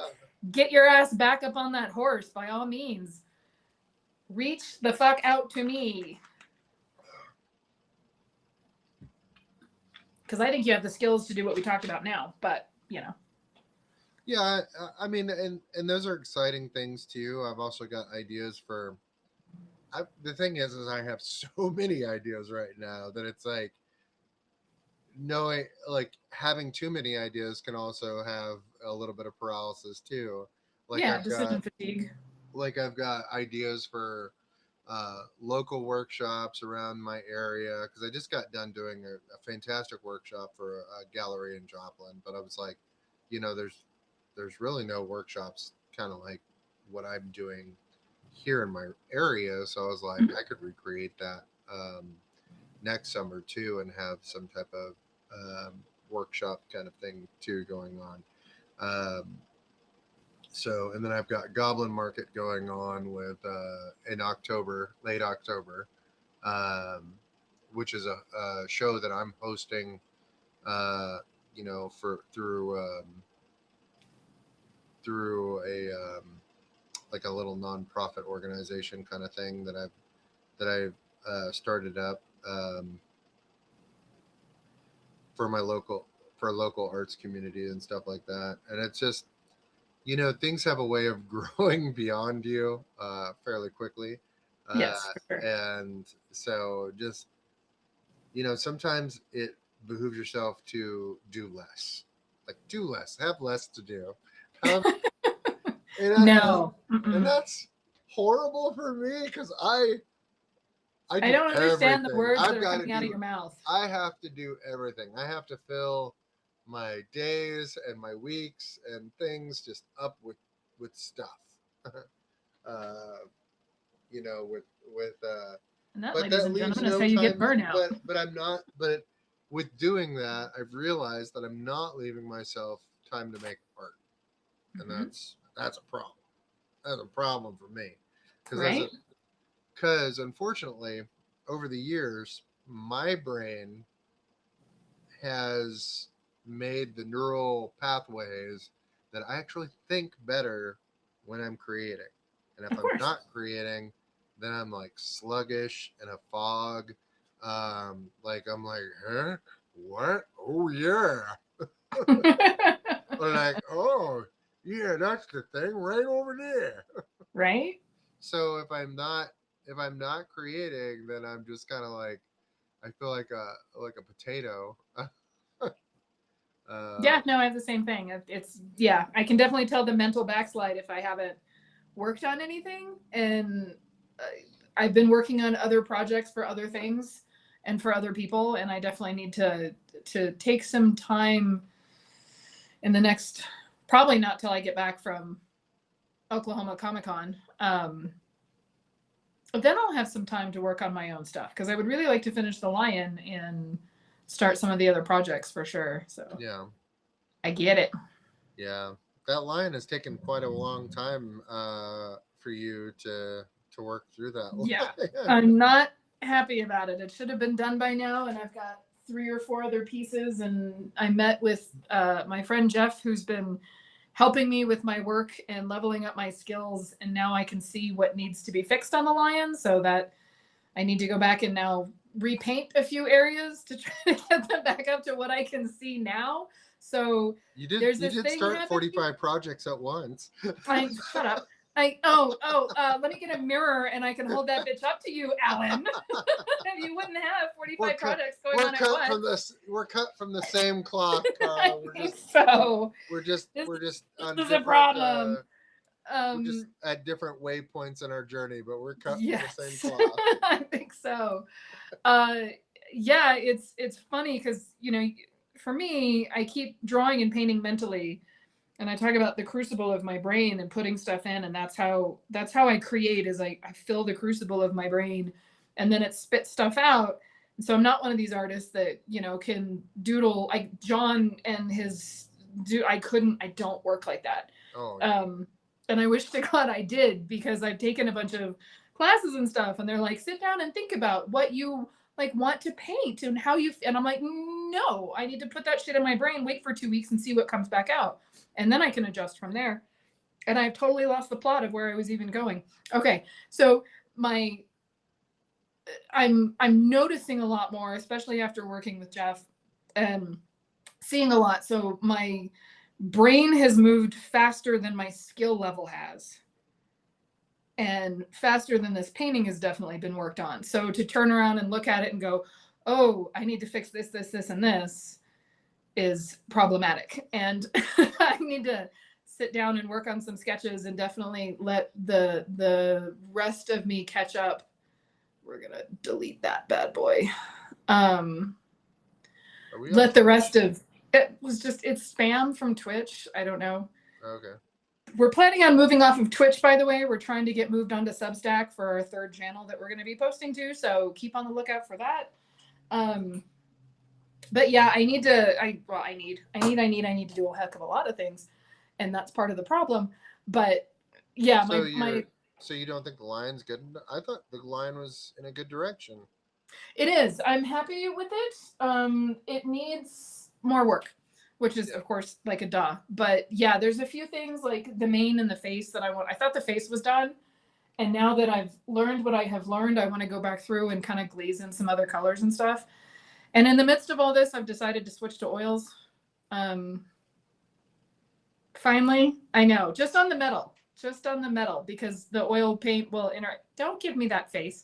A: get your ass back up on that horse, by all means, reach the fuck out to me. Because I think you have the skills to do what we talked about now. But, you know.
B: Yeah, I mean, and those are exciting things too. I've also got ideas for. The thing is I have so many ideas right now that it's like knowing, like having too many ideas can also have a little bit of paralysis too. Like
A: Yeah,
B: I've got
A: decision fatigue.
B: I've got ideas for local workshops around my area, because I just got done doing a fantastic workshop for a gallery in Joplin. But I was like, there's really no workshops kind of like what I'm doing here in my area. So I was like, I could recreate that next summer too, and have some type of workshop kind of thing too going on. Um, so, and then I've got Goblin Market going on with in October, late October, um, which is a show that I'm hosting. For through a like a little nonprofit organization kind of thing that I've started up for my local for a local arts community and stuff like that. And it's just things have a way of growing beyond you fairly quickly, uh,
A: Yes, for sure.
B: and so just sometimes it behooves yourself to do less, like do less, have less to do, have and, I, and,
A: No.
B: and
A: Mm-mm.
B: that's horrible for me because I
A: I
B: do
A: don't understand the
B: everything.
A: words that
B: I've
A: are
B: got to
A: coming out of
B: do.
A: your mouth.
B: I have to do everything. I have to fill my days and my weeks and things just up with stuff. uh, with
A: And that,
B: but
A: ladies
B: that
A: and
B: leaves
A: gentlemen, is
B: no
A: how you get
B: time.
A: burnout.
B: But I'm not. But with doing that, I've realized that I'm not leaving myself time to make art, and
A: Hmm.
B: that's a problem. That's a problem for me because
A: Right?
B: unfortunately, over the years, my brain has made the neural pathways that I actually think better when I'm creating. And if
A: Of
B: I'm
A: course.
B: not creating, then I'm like sluggish in a fog. Like I'm like, huh? What? Oh yeah. Or like, oh yeah, that's the thing right over there.
A: Right?
B: So if I'm not creating, then I'm just kind of like I feel like a potato.
A: Yeah,
B: uh,
A: no, I have the same thing. It's, yeah, I can definitely tell the mental backslide if I haven't worked on anything. And uh, I've been working on other projects for other things and for other people. And I definitely need to take some time in the next, probably not till I get back from Oklahoma Comic Con. But then I'll have some time to work on my own stuff because I would really like to finish The Lion and start some of the other projects for sure. So
B: yeah,
A: I get it.
B: yeah. That line has taken quite a long time for you to work through that
A: Yeah,
B: line.
A: I'm not happy about it. It should have been done by now, and I've got 3 or 4 other pieces. And I met with my friend Jeff, who's been helping me with my work and leveling up my skills. And now I can see what needs to be fixed on the lion, so that I need to go back and now repaint a few areas to try to get them back up to what I can see now. So
B: you did
A: there's
B: you
A: this
B: did
A: thing
B: start
A: happening.
B: 45 projects at once.
A: I shut up. Let me get a mirror and I can hold that bitch up to you, Alan. If you wouldn't have
B: we're
A: 45
B: cut
A: projects going
B: we're
A: on at
B: cut from
A: once.
B: this we're cut from the same cloth,
A: I
B: Carl. We're
A: think
B: just
A: so.
B: we're just
A: This,
B: we're just on
A: this is a
B: different
A: problem.
B: we're just at different waypoints in our journey, but we're cut from the same
A: Yes,
B: cloth.
A: I think so. Uh, yeah, it's funny because for me, I keep drawing and painting mentally, and I talk about the crucible of my brain and putting stuff in, and that's how I create. Is I fill the crucible of my brain, and then it spits stuff out. And so I'm not one of these artists that can doodle like John and his do. I don't work like that.
B: Oh yeah.
A: Um, and I wish to God I did, because I've taken a bunch of classes and stuff, and they're like, sit down and think about what you like want to paint and how you. And I'm like, no, I need to put that shit in my brain, wait for 2 weeks, and see what comes back out, and then I can adjust from there. And I've totally lost the plot of where I was even going. Okay, so my I'm noticing a lot more, especially after working with Jeff and seeing a lot. So my brain has moved faster than my skill level has, and faster than this painting has definitely been worked on. So to turn around and look at it and go, oh, I need to fix this, and this is problematic. And I need to sit down and work on some sketches and definitely let the rest of me catch up. We're gonna delete that bad boy.
B: Are we on
A: Let the
B: Twitch?
A: rest of it's spam from Twitch. I don't know.
B: Okay.
A: we're planning on moving off of Twitch, by the way. We're trying to get moved onto Substack for our third channel that we're going to be posting to. So keep on the lookout for that. But yeah, I need to do a heck of a lot of things. And that's part of the problem. But yeah,
B: so you don't think the line's good? I thought the line was in a good direction.
A: It is. I'm happy with it. It needs more work, which is, of course, like a duh. But yeah, there's a few things like the mane and the face that I want. I thought the face was done. And now that I've learned what I have learned, I want to go back through and kind of glaze in some other colors and stuff. And in the midst of all this, I've decided to switch to oils. Finally, I know, just on the metal, because the oil paint will don't give me that face.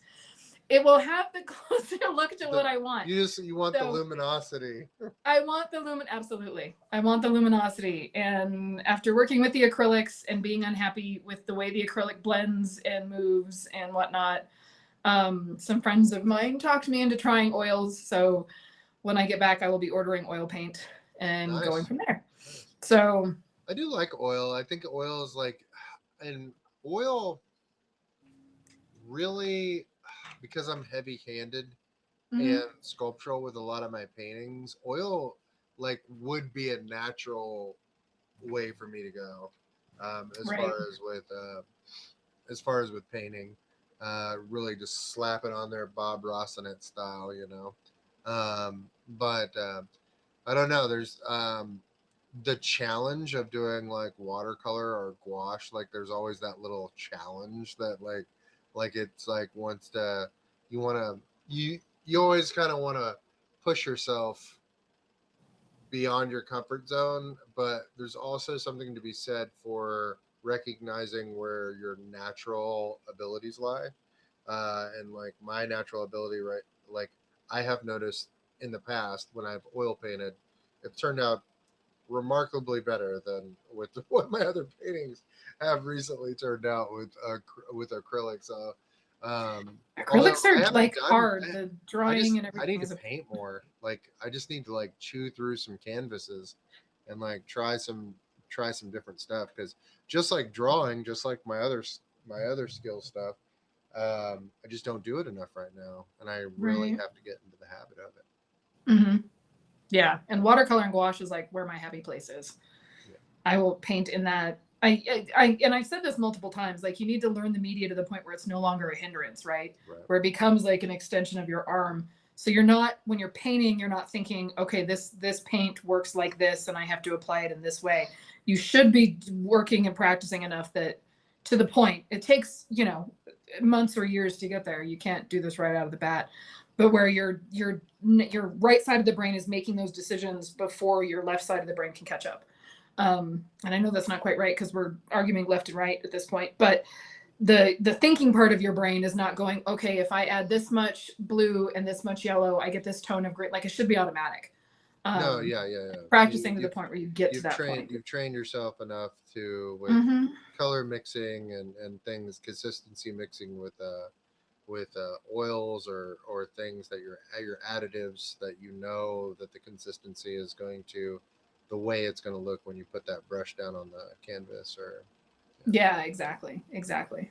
A: It will have the closer look to what I want.
B: You want the luminosity.
A: I want the absolutely. I want the luminosity. And after working with the acrylics and being unhappy with the way the acrylic blends and moves and whatnot, some friends of mine talked me into trying oils. So when I get back, I will be ordering oil paint and going from there. So
B: I do like oil. I think oil is and oil really, because I'm heavy-handed and sculptural with a lot of my paintings, oil would be a natural way for me to go. As far as with painting, really just slap it on there, Bob Rossinet style, But I don't know. There's the challenge of doing watercolor or gouache. There's always that little challenge that it's you always kind of want to push yourself beyond your comfort zone, but there's also something to be said for recognizing where your natural abilities lie. And my natural ability, right? I have noticed in the past when I've oil painted, it turned out remarkably better than with what my other paintings have recently turned out with acrylics.
A: Acrylics are hard. The drawing and everything.
B: I need to paint more. I just need to chew through some canvases and try some different stuff, because just like drawing, just like my other skill stuff, I just don't do it enough right now, and I really have to get into the habit of it.
A: Mm-hmm. Yeah, and watercolor and gouache is where my happy place is. Yeah. I will paint in that. And I've said this multiple times. You need to learn the media to the point where it's no longer a hindrance, right? Where it becomes an extension of your arm. So you're not, when you're painting, you're not thinking, okay, this paint works like this, and I have to apply it in this way. You should be working and practicing enough that, to the point, it takes months or years to get there. You can't do this right out of the bat. But where your right side of the brain is making those decisions before your left side of the brain can catch up. And I know that's not quite right because we're arguing left and right at this point, but the thinking part of your brain is not going, okay, if I add this much blue and this much yellow, I get this tone of green. It should be automatic. Practicing to the point where you get to that point.
B: You've trained yourself enough to with color mixing and things, consistency mixing with oils or things that your additives, that that the consistency is going to, the way it's going to look when you put that brush down on the canvas.
A: Yeah, exactly.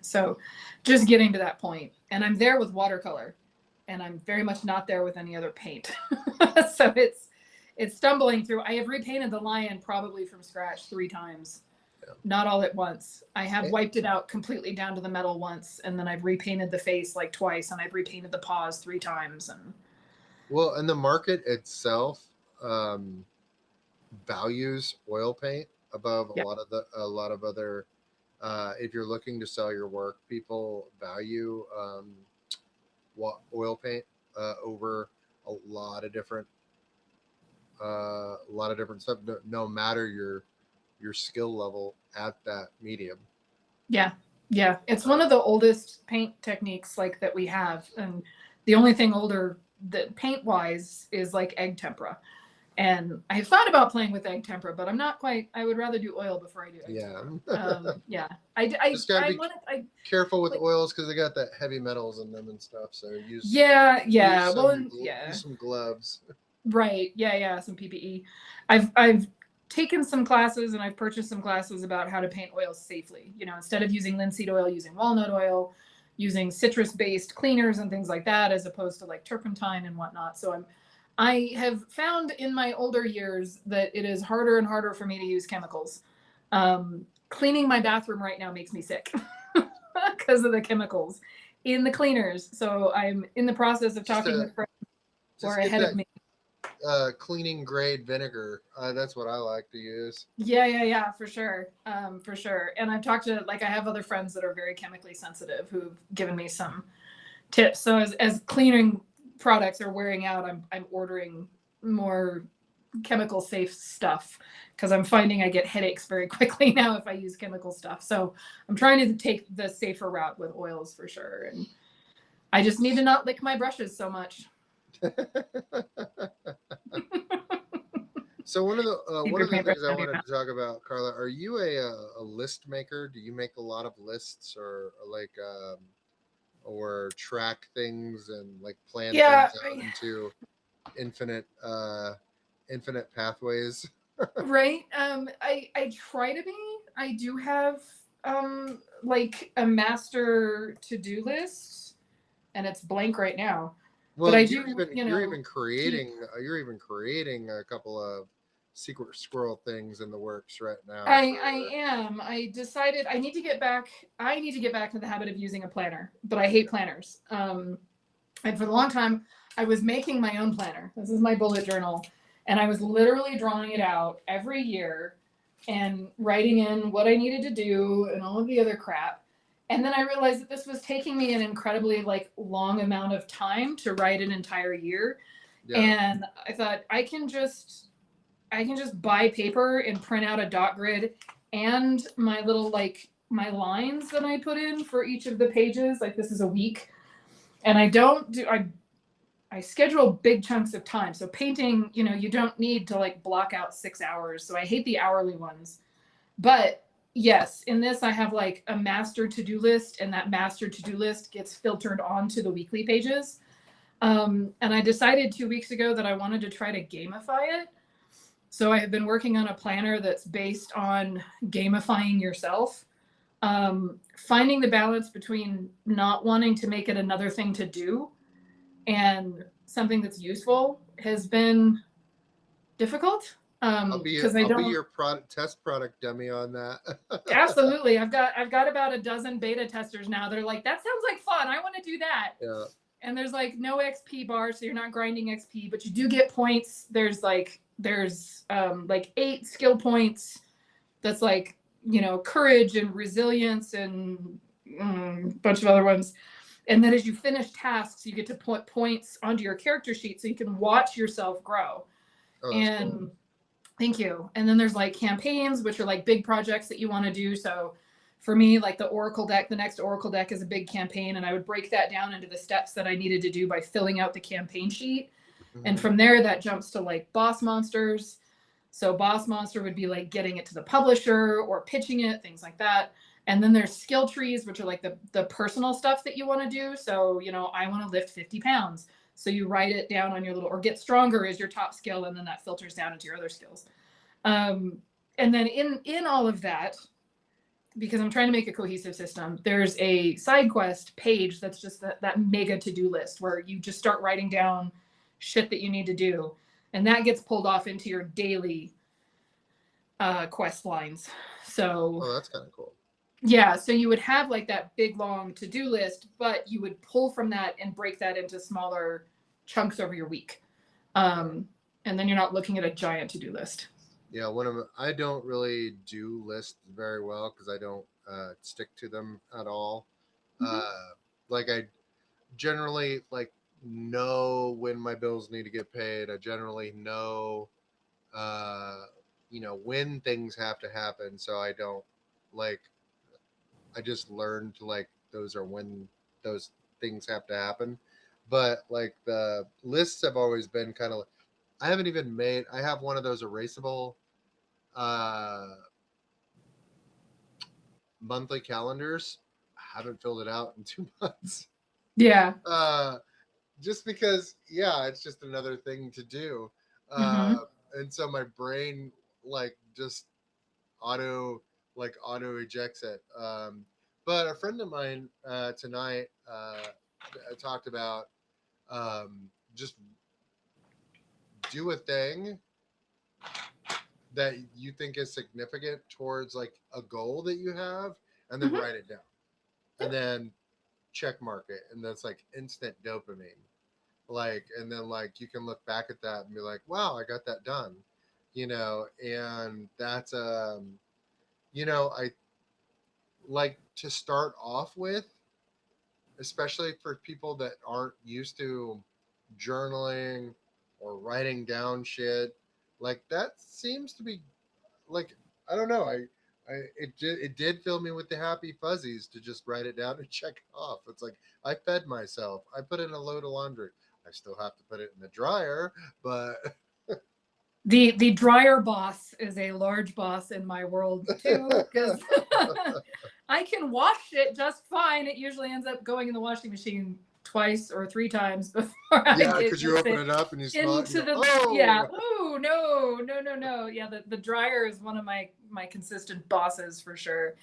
A: So just getting to that point. And I'm there with watercolor, and I'm very much not there with any other paint. So it's stumbling through. I have repainted the lion probably from scratch 3 times. Not all at once. I have wiped it out completely down to the metal once, and then I've repainted the face twice, and I've repainted the paws 3 times.
B: And the market itself values oil paint above a lot of other. If you're looking to sell your work, people value oil paint over a lot of different stuff. No matter your skill level at that medium.
A: Yeah. It's one of the oldest paint techniques that we have, and the only thing older that paint wise is egg tempera. And I thought about playing with egg tempera, but I'm not quite. I would rather do oil before I do egg tempera. Yeah. I just gotta be
B: careful with oils because they got that heavy metals in them and stuff. So use some gloves.
A: Right. Yeah. Some PPE. I've taken some classes and I've purchased some classes about how to paint oils safely. You know, instead of using linseed oil, using walnut oil, using citrus-based cleaners and things like that, as opposed to like turpentine and whatnot. So I have found in my older years that it is harder and harder for me to use chemicals. Cleaning my bathroom right now makes me sick because of the chemicals in the cleaners. So I'm in the process of
B: Just
A: talking with friends who
B: just
A: are
B: get
A: ahead of
B: that
A: me.
B: cleaning grade vinegar. That's what I like to use.
A: Yeah, for sure. For sure. And I've talked to, like, I have other friends that are very chemically sensitive who've given me some tips. So as cleaning products are wearing out, I'm ordering more chemical safe stuff because I'm finding I get headaches very quickly now if I use chemical stuff. So I'm trying to take the safer route with oils for sure. And I just need to not lick my brushes so much.
B: So one of the
A: Keep
B: one
A: your
B: of the
A: paintbrush
B: things I
A: out of your
B: wanted
A: mouth.
B: to talk about, Carla, are you a list maker? Do you make a lot of lists or like or track things and like plan
A: Yeah,
B: things out into infinite infinite pathways?
A: right. I try to be. I do have like a master to-do list and it's blank right now. But
B: Well,
A: I do, you
B: you're
A: know,
B: even
A: keep.
B: creating a couple of secret squirrel things in the works right now
A: I
B: for
A: am. I decided I need to get back. I need to get back to the habit of using a planner, but I hate planners. And for a long time, I was making my own planner. This is my bullet journal, and I was literally drawing it out every year and writing in what I needed to do and all of the other crap. And then I realized that this was taking me an incredibly like long amount of time to write an entire year.
B: yeah.
A: And I thought I can just buy paper and print out a dot grid and my little like my lines that I put in for each of the pages. Like this is a week. And I schedule big chunks of time. So painting, you know, you don't need to like block out 6 hours. So I hate the hourly ones. But yes, in this I have like a master to-do list, and that master to-do list gets filtered onto the weekly pages. And I decided 2 weeks ago that I wanted to try to gamify it. So I have been working on a planner that's based on gamifying yourself, finding the balance between not wanting to make it another thing to do and something that's useful has been difficult. Because I
B: I'll be
A: don't.
B: your product test product dummy on that.
A: Absolutely, I've got about a dozen beta testers now. They're like, that sounds like fun. I want to do that.
B: Yeah.
A: And there's like no XP bar, so you're not grinding XP, but you do get points. There's 8 skill points. That's like, you know, courage and resilience and a bunch of other ones. And then as you finish tasks, you get to put points onto your character sheet so you can watch yourself grow.
B: Oh, that's
A: And
B: cool.
A: thank you. And then there's like campaigns, which are like big projects that you want to do. So for me, like the Oracle deck, the next Oracle deck is a big campaign. And I would break that down into the steps that I needed to do by filling out the campaign sheet. And
B: Hmm.
A: from there, that jumps to like boss monsters. So boss monster would be like getting it to the publisher or pitching it, things like that. And then there's skill trees, which are like the personal stuff that you want to do. So, you know, I want to lift 50 pounds. So you write it down on your little, or get stronger is your top skill. And then that filters down into your other skills. Um, and then in all of that, because I'm trying to make a cohesive system, there's a side quest page that's just that mega to-do list where you just start writing down shit that you need to do. And that gets pulled off into your daily quest lines. So
B: Oh, that's kind of cool.
A: yeah, so you would have like that big long to-do list, but you would pull from that and break that into smaller chunks over your week. And then you're not looking at a giant to-do list.
B: Yeah, I don't really do lists very well because I don't stick to them at all.
A: Mm-hmm.
B: Like I generally like know when my bills need to get paid. I generally know uh when things have to happen, so I don't like I just learned like those are when those things have to happen. But like the lists have always been kind of I haven't even made I have one of those erasable uh monthly calendars. I haven't filled it out in 2 months.
A: Yeah.
B: Uh just because, yeah, it's just another thing to do.
A: Mm-hmm.
B: And so my brain like just auto ejects it. But a friend of mine tonight talked about just do a thing that you think is significant towards like a goal that you have, and then
A: Mhm.
B: write it down, and then check mark it, and that's like instant dopamine. Like, and then like you can look back at that and be like, wow, I got that done, and that's I like to start off with, especially for people that aren't used to journaling or writing down shit. Like that seems to be like, I don't know. It did fill me with the happy fuzzies to just write it down and check it off. It's like I fed myself. I put in a load of laundry. I still have to put it in the dryer, but
A: The dryer boss is a large boss in my world too, because I can wash it just fine. It usually ends up going in the washing machine twice or three times before I
B: yeah,
A: get
B: because you
A: with
B: open
A: it
B: it up and you smell it and
A: into
B: you go,
A: the yeah.
B: oh,
A: Oh no. Yeah, the dryer is one of my consistent bosses for sure.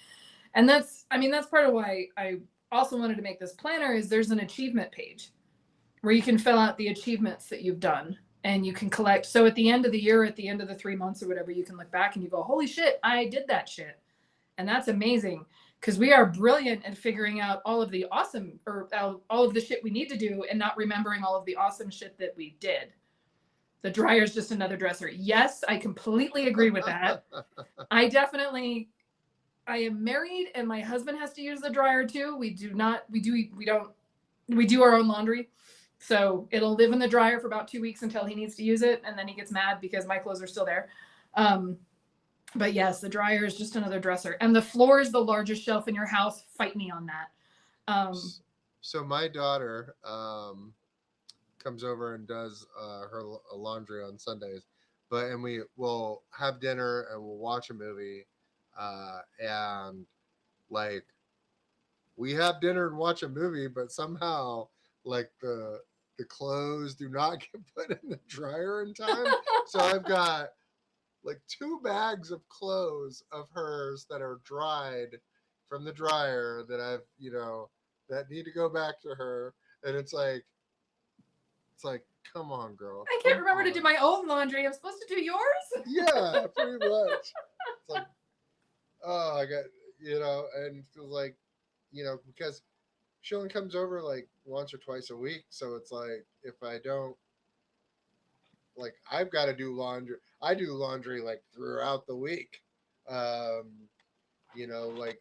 A: And that's part of why I also wanted to make this planner is there's an achievement page where you can fill out the achievements that you've done and you can collect. So at the end of the year, at the end of the 3 months or whatever, you can look back and you go, holy shit, I did that shit. And that's amazing because we are brilliant at figuring out all of the awesome or all of the shit we need to do and not remembering all of the awesome shit that we did. The dryer is just another dresser. Yes, I completely agree with that. I am married and my husband has to use the dryer too. We do our own laundry. So it'll live in the dryer for about 2 weeks until he needs to use it. And then he gets mad because my clothes are still there. Um, but yes, the dryer is just another dresser. And the floor is the largest shelf in your house. Fight me on that.
B: so my daughter comes over and does her laundry on Sundays, and we will have dinner and we'll watch a movie, and like we have dinner and watch a movie, but somehow like the clothes do not get put in the dryer in time. So I've got like 2 bags of clothes of hers that are dried from the dryer that I've that need to go back to her, and it's like, come on, girl,
A: I can't
B: come
A: remember to do
B: on.
A: my own laundry. I'm supposed to do yours?
B: Yeah, pretty much. It's like, oh, I got, and it feels like, because she only comes over like once or twice a week. So it's like, if I don't, like, I've got to do laundry. I do laundry like throughout the week. Um, like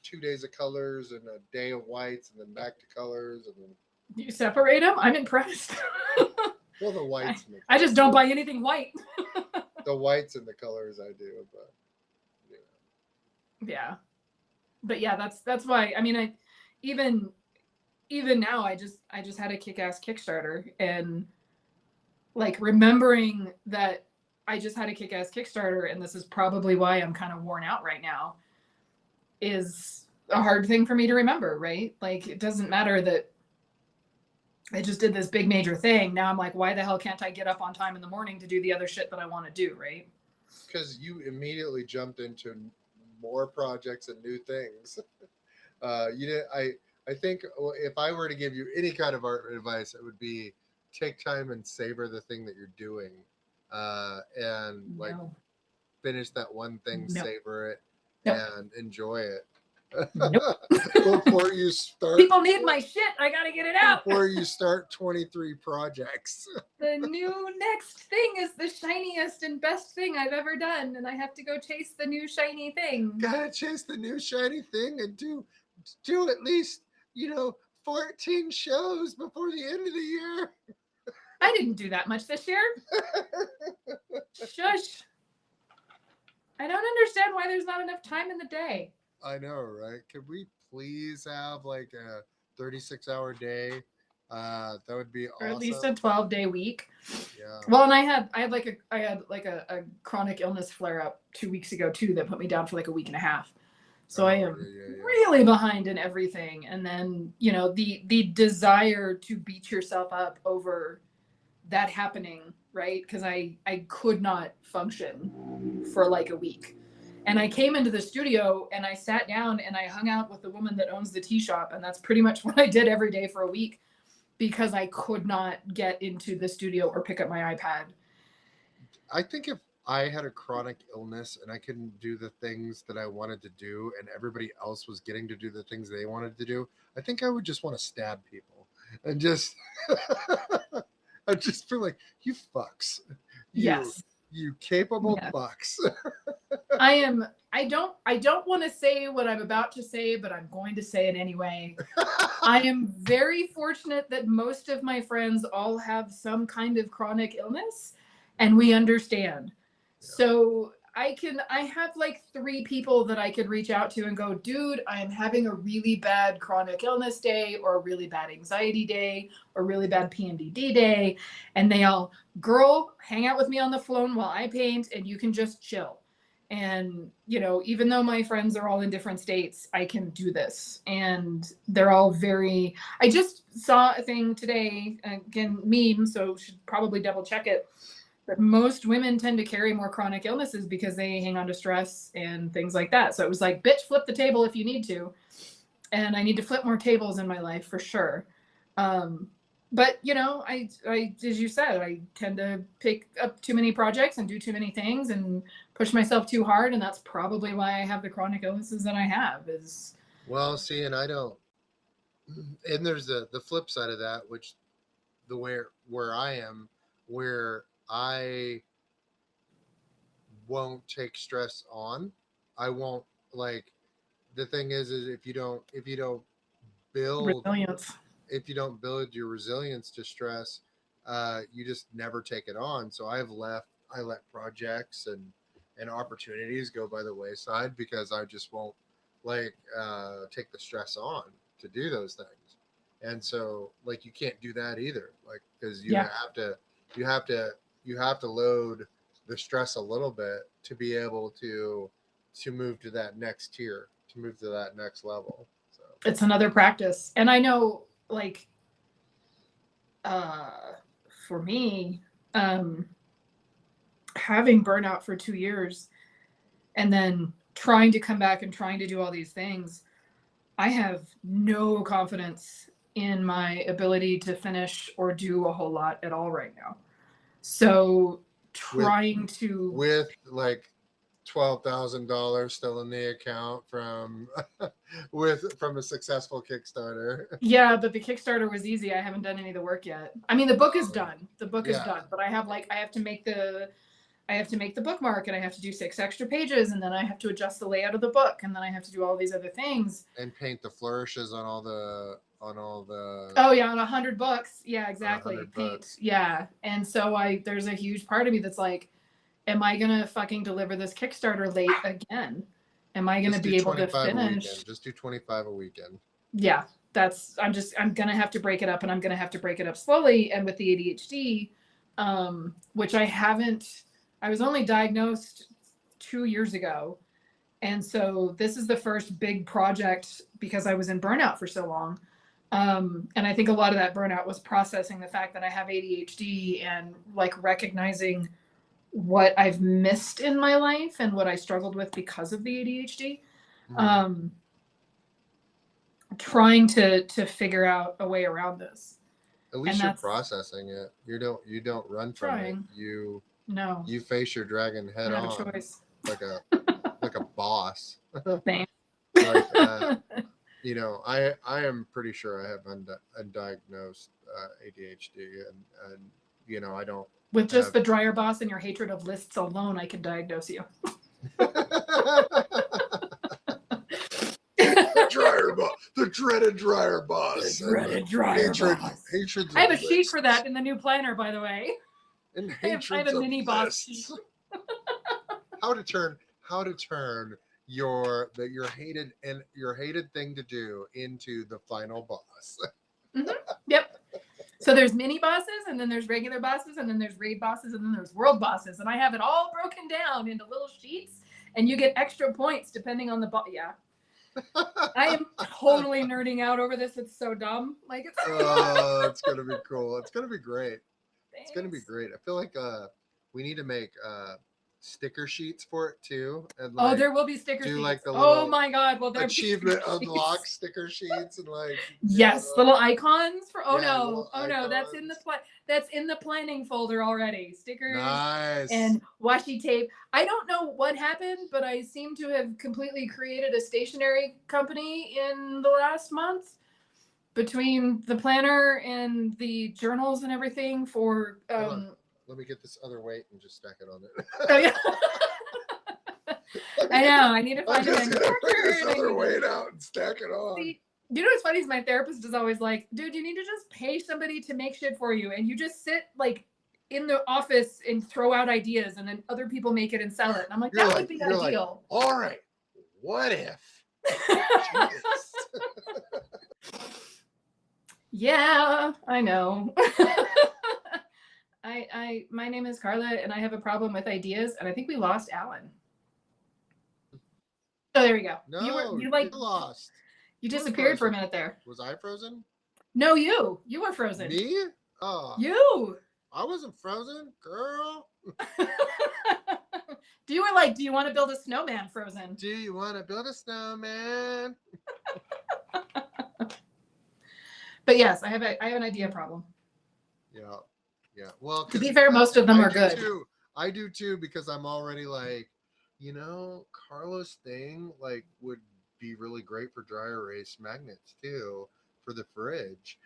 B: 2 days of colors and a day of whites and then back to colors and then,
A: You separate them? I'm impressed.
B: well, the
A: I,
B: whites and the
A: I just don't buy anything white.
B: the whites and the colors I do, but
A: Yeah. But yeah, that's why I even even now I just had a kick-ass Kickstarter and like remembering that I just had a kick-ass Kickstarter and this is probably why I'm kind of worn out right now is a hard thing for me to remember, right? Like it doesn't matter that I just did this big major thing. Now I'm like, why the hell can't I get up on time in the morning to do the other shit that I want to do, right?
B: because you immediately jumped into more projects and new things. You did. I think if I were to give you any kind of art advice, it would be take time and savor the thing that you're doing, and like
A: No.
B: finish that one thing,
A: No.
B: savor it,
A: Nope.
B: and enjoy it.
A: Nope.
B: before you start
A: People need my shit. I gotta get it out.
B: before you start 23 projects.
A: The new next thing is the shiniest and best thing I've ever done, and I have to go chase the new shiny thing.
B: Gotta chase the new shiny thing and do at least 14 shows before the end of the year.
A: I didn't do that much this year. Shush. I don't understand why there's not enough time in the day.
B: I know, right? Could we please have like a 36-hour day? That would be
A: Or at least
B: awesome.
A: a 12-day week.
B: Yeah.
A: Well, and I had like a chronic illness flare up 2 weeks ago too that put me down for like a week and a half. So I am really behind in everything. And then, the desire to beat yourself up over that happening, right? Because I could not function for like a week. And I came into the studio and I sat down and I hung out with the woman that owns the tea shop. And that's pretty much what I did every day for a week because I could not get into the studio or pick up my iPad.
B: I think if I had a chronic illness and I couldn't do the things that I wanted to do, and everybody else was getting to do the things they wanted to do, I think I would just want to stab people and just, I just feel like you fucks, you,
A: Yes.
B: you capable
A: Yeah.
B: fucks.
A: I don't want to say what I'm about to say, but I'm going to say it anyway. I am very fortunate that most of my friends all have some kind of chronic illness and we understand.
B: Yeah.
A: So I have like 3 people that I could reach out to and go, dude, I am having a really bad chronic illness day or a really bad anxiety day or really bad PMDD day. And they all, girl, hang out with me on the phone while I paint and you can just chill. And, you know, even though my friends are all in different states, I can do this. And they're all very, I just saw a thing today, again, meme, so should probably double check it. But most women tend to carry more chronic illnesses because they hang on to stress and things like that. So it was like, bitch, flip the table if you need to. And I need to flip more tables in my life for sure. But you know, I, as you said, I tend to pick up too many projects and do too many things and push myself too hard. And that's probably why I have the chronic illnesses that I have is.
B: Well, see, and I don't, and there's the flip side of that, which the where I am, where I won't take stress on. I won't like the thing is if you don't build
A: Resilience.
B: if you don't build your resilience to stress, you just never take it on. So I let projects and opportunities go by the wayside because I just won't take the stress on to do those things. And so like you can't do that either, like because
A: Yeah.
B: you have to you have to load the stress a little bit to be able to move to that next tier, to move to that next level. So
A: It's another practice. And I know like uh for me, um having burnout for 2 years and then trying to come back and trying to do all these things, I have no confidence in my ability to finish or do a whole lot at all right now. So trying to
B: with like $12,000 still in the account from from a successful Kickstarter.
A: yeah, but the Kickstarter was easy. I haven't done any of the work yet. I mean, the book is done. The book is
B: Yeah.
A: done, but I have to make the bookmark and I have to do 6 extra pages and then I have to adjust the layout of the book and then I have to do all these other things.
B: And paint the flourishes on all the
A: Oh yeah, on 100 books. Yeah, exactly.
B: 100
A: Paint.
B: books.
A: Yeah. And so there's a huge part of me that's like, am I gonna fucking deliver this Kickstarter late again? Am I gonna be able to finish?
B: Just do 25 a weekend.
A: Yeah, I'm gonna have to break it up and I'm gonna have to break it up slowly. And with the ADHD, which I was only diagnosed 2 years ago. And so this is the first big project because I was in burnout for so long. And I think a lot of that burnout was processing the fact that I have ADHD and like recognizing what I've missed in my life and what I struggled with because of the ADHD.
B: Mhm.
A: Trying to figure out a way around this.
B: At least you're processing it. You don't run from
A: Trying.
B: it.
A: No.
B: You face your dragon head
A: I
B: on
A: have a choice.
B: like a boss.
A: Thanks.
B: Like I am pretty sure I have undiagnosed ADHD, and I don't
A: With just
B: have
A: the dryer boss and your hatred of lists alone, I could diagnose you.
B: the dreaded dryer boss.
A: The dreaded dryer boss.
B: Hatred.
A: I have a sheet for that in the new planner, by the way.
B: And
A: I have a mini boss sheet.
B: how to turn your hated thing to do into the final boss.
A: Mm-hmm. Yep. So there's mini bosses, and then there's regular bosses, and then there's raid bosses, and then there's world bosses, and I have it all broken down into little sheets, and you get extra points depending on the boss. Yeah. I am totally nerding out over this. It's so dumb. Like
B: it's gonna be cool. It's gonna be great. It's gonna be great. I feel like we need to make sticker sheets for it too, and
A: Oh,
B: like
A: there will be sticker
B: do
A: sheets.
B: like the
A: Oh
B: little
A: my God, will there be
B: achievement
A: sticker
B: unlock
A: sheets?
B: sticker sheets and like
A: Yes, little icons for. Oh
B: yeah,
A: no,
B: little
A: oh no, that's in the
B: icons.
A: that's in the planning folder already. Stickers
B: Nice.
A: and washi tape. I don't know what happened, but I seem to have completely created a stationery company in the last month between the planner and the journals and everything for.
B: Hold on. Let me get this other weight and just stack it on it.
A: Oh yeah. I know. I need to
B: I'm
A: find a
B: just gonna bring this
A: manufacturer.
B: other weight out and stack it on.
A: See, you know what's funny is my therapist is always like, dude, you need to just pay somebody to make shit for you. And you just sit like in the office and throw out ideas and then other people make it and sell it. And I'm like,
B: You're
A: that
B: like,
A: would be
B: you're
A: ideal.
B: like, all right, what if?
A: Yeah, I know. My name is Carla and I have a problem with ideas and I think we lost Alan. Oh, there we go.
B: No,
A: you like
B: lost.
A: You disappeared for a minute there.
B: Was I frozen?
A: No, you were frozen.
B: Me? Oh,
A: you.
B: I wasn't frozen, girl.
A: You were like, do you want to build a snowman, Frozen?
B: Do you want to build a snowman?
A: But yes, I have an idea problem.
B: Yeah, yeah. Well,
A: to be fair, most of them are good.
B: Too. I do too because I'm already like, Carlos thing like would be really great for dry erase magnets too for the fridge.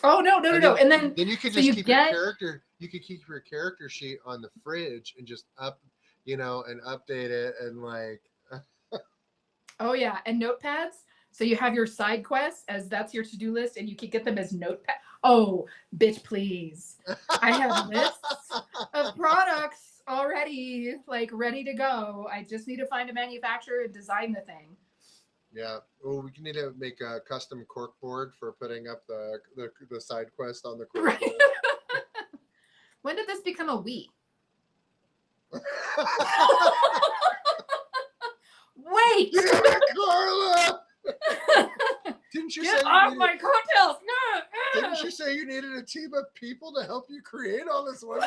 A: Oh no! And then
B: you could
A: so
B: just keep your character. You could keep your character sheet on the fridge and just and update it and like.
A: Oh yeah, and notepads. So you have your side quests as that's your to-do list, and you can get them as notepad. Oh, bitch, please! I have lists of products already, like ready to go. I just need to find a manufacturer and design the thing.
B: Yeah. Well, we need to make a custom cork board for putting up the side quest on the cork board.
A: When did this become a we? Wait!
B: Damn it, Carla! Didn't you
A: Get
B: say
A: off my coattails? No!
B: Didn't you say you needed a team of people to help you create all this one?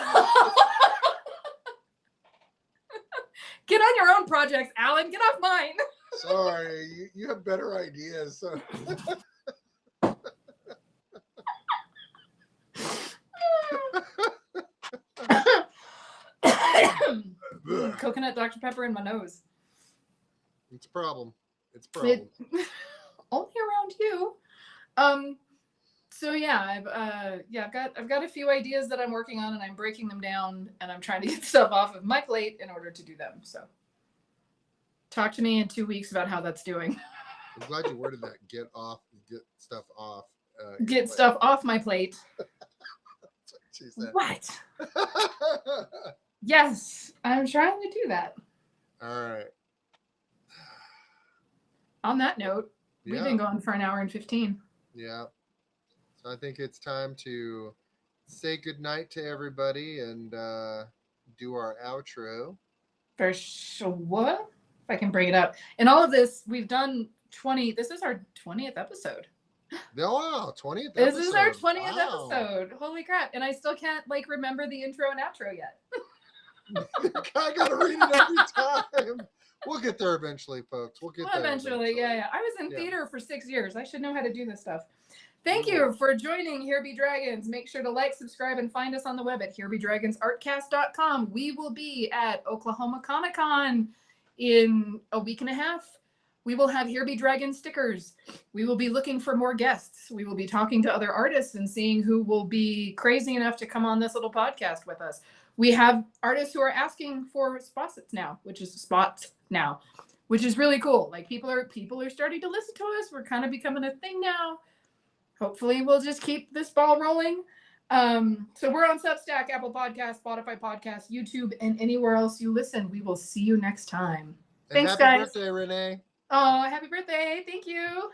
A: Get on your own projects, Alan. Get off mine.
B: Sorry, you have better ideas. So.
A: Coconut Dr. Pepper in my nose.
B: It's a problem. Only
A: around you. So yeah, I've got a few ideas that I'm working on and I'm breaking them down and I'm trying to get stuff off of my plate in order to do them. So talk to me in 2 weeks about how that's doing.
B: I'm glad you worded that. Get stuff off.
A: Get stuff off my plate.
B: She said.
A: What? Yes, I'm trying to do that.
B: All right.
A: On that note, we've been going for an hour and 15.
B: Yeah. So I think it's time to say goodnight to everybody and do our outro.
A: For sure. What? If I can bring it up. In all of this, we've done 20. This is our 20th episode.
B: Wow, 20th episode.
A: This is our 20th episode. Holy crap. And I still can't remember the intro and outro yet.
B: I gotta read it every time. We'll get there eventually, folks. We'll get there eventually.
A: Yeah. I was in theater for 6 years. I should know how to do this stuff. Thank you for joining Here Be Dragons. Make sure to like, subscribe, and find us on the web at herebedragonsartcast.com. We will be at Oklahoma Comic Con in a week and a half. We will have Here Be Dragon stickers. We will be looking for more guests. We will be talking to other artists and seeing who will be crazy enough to come on this little podcast with us. We have artists who are asking for spots now, which is really cool. Like people are starting to listen to us. We're kind of becoming a thing now. Hopefully we'll just keep this ball rolling. So we're on Substack, Apple Podcasts, Spotify Podcasts, YouTube, and anywhere else you listen. We will see you next time.
B: And Thanks, guys. Happy birthday, Renee.
A: Oh, happy birthday. Thank you.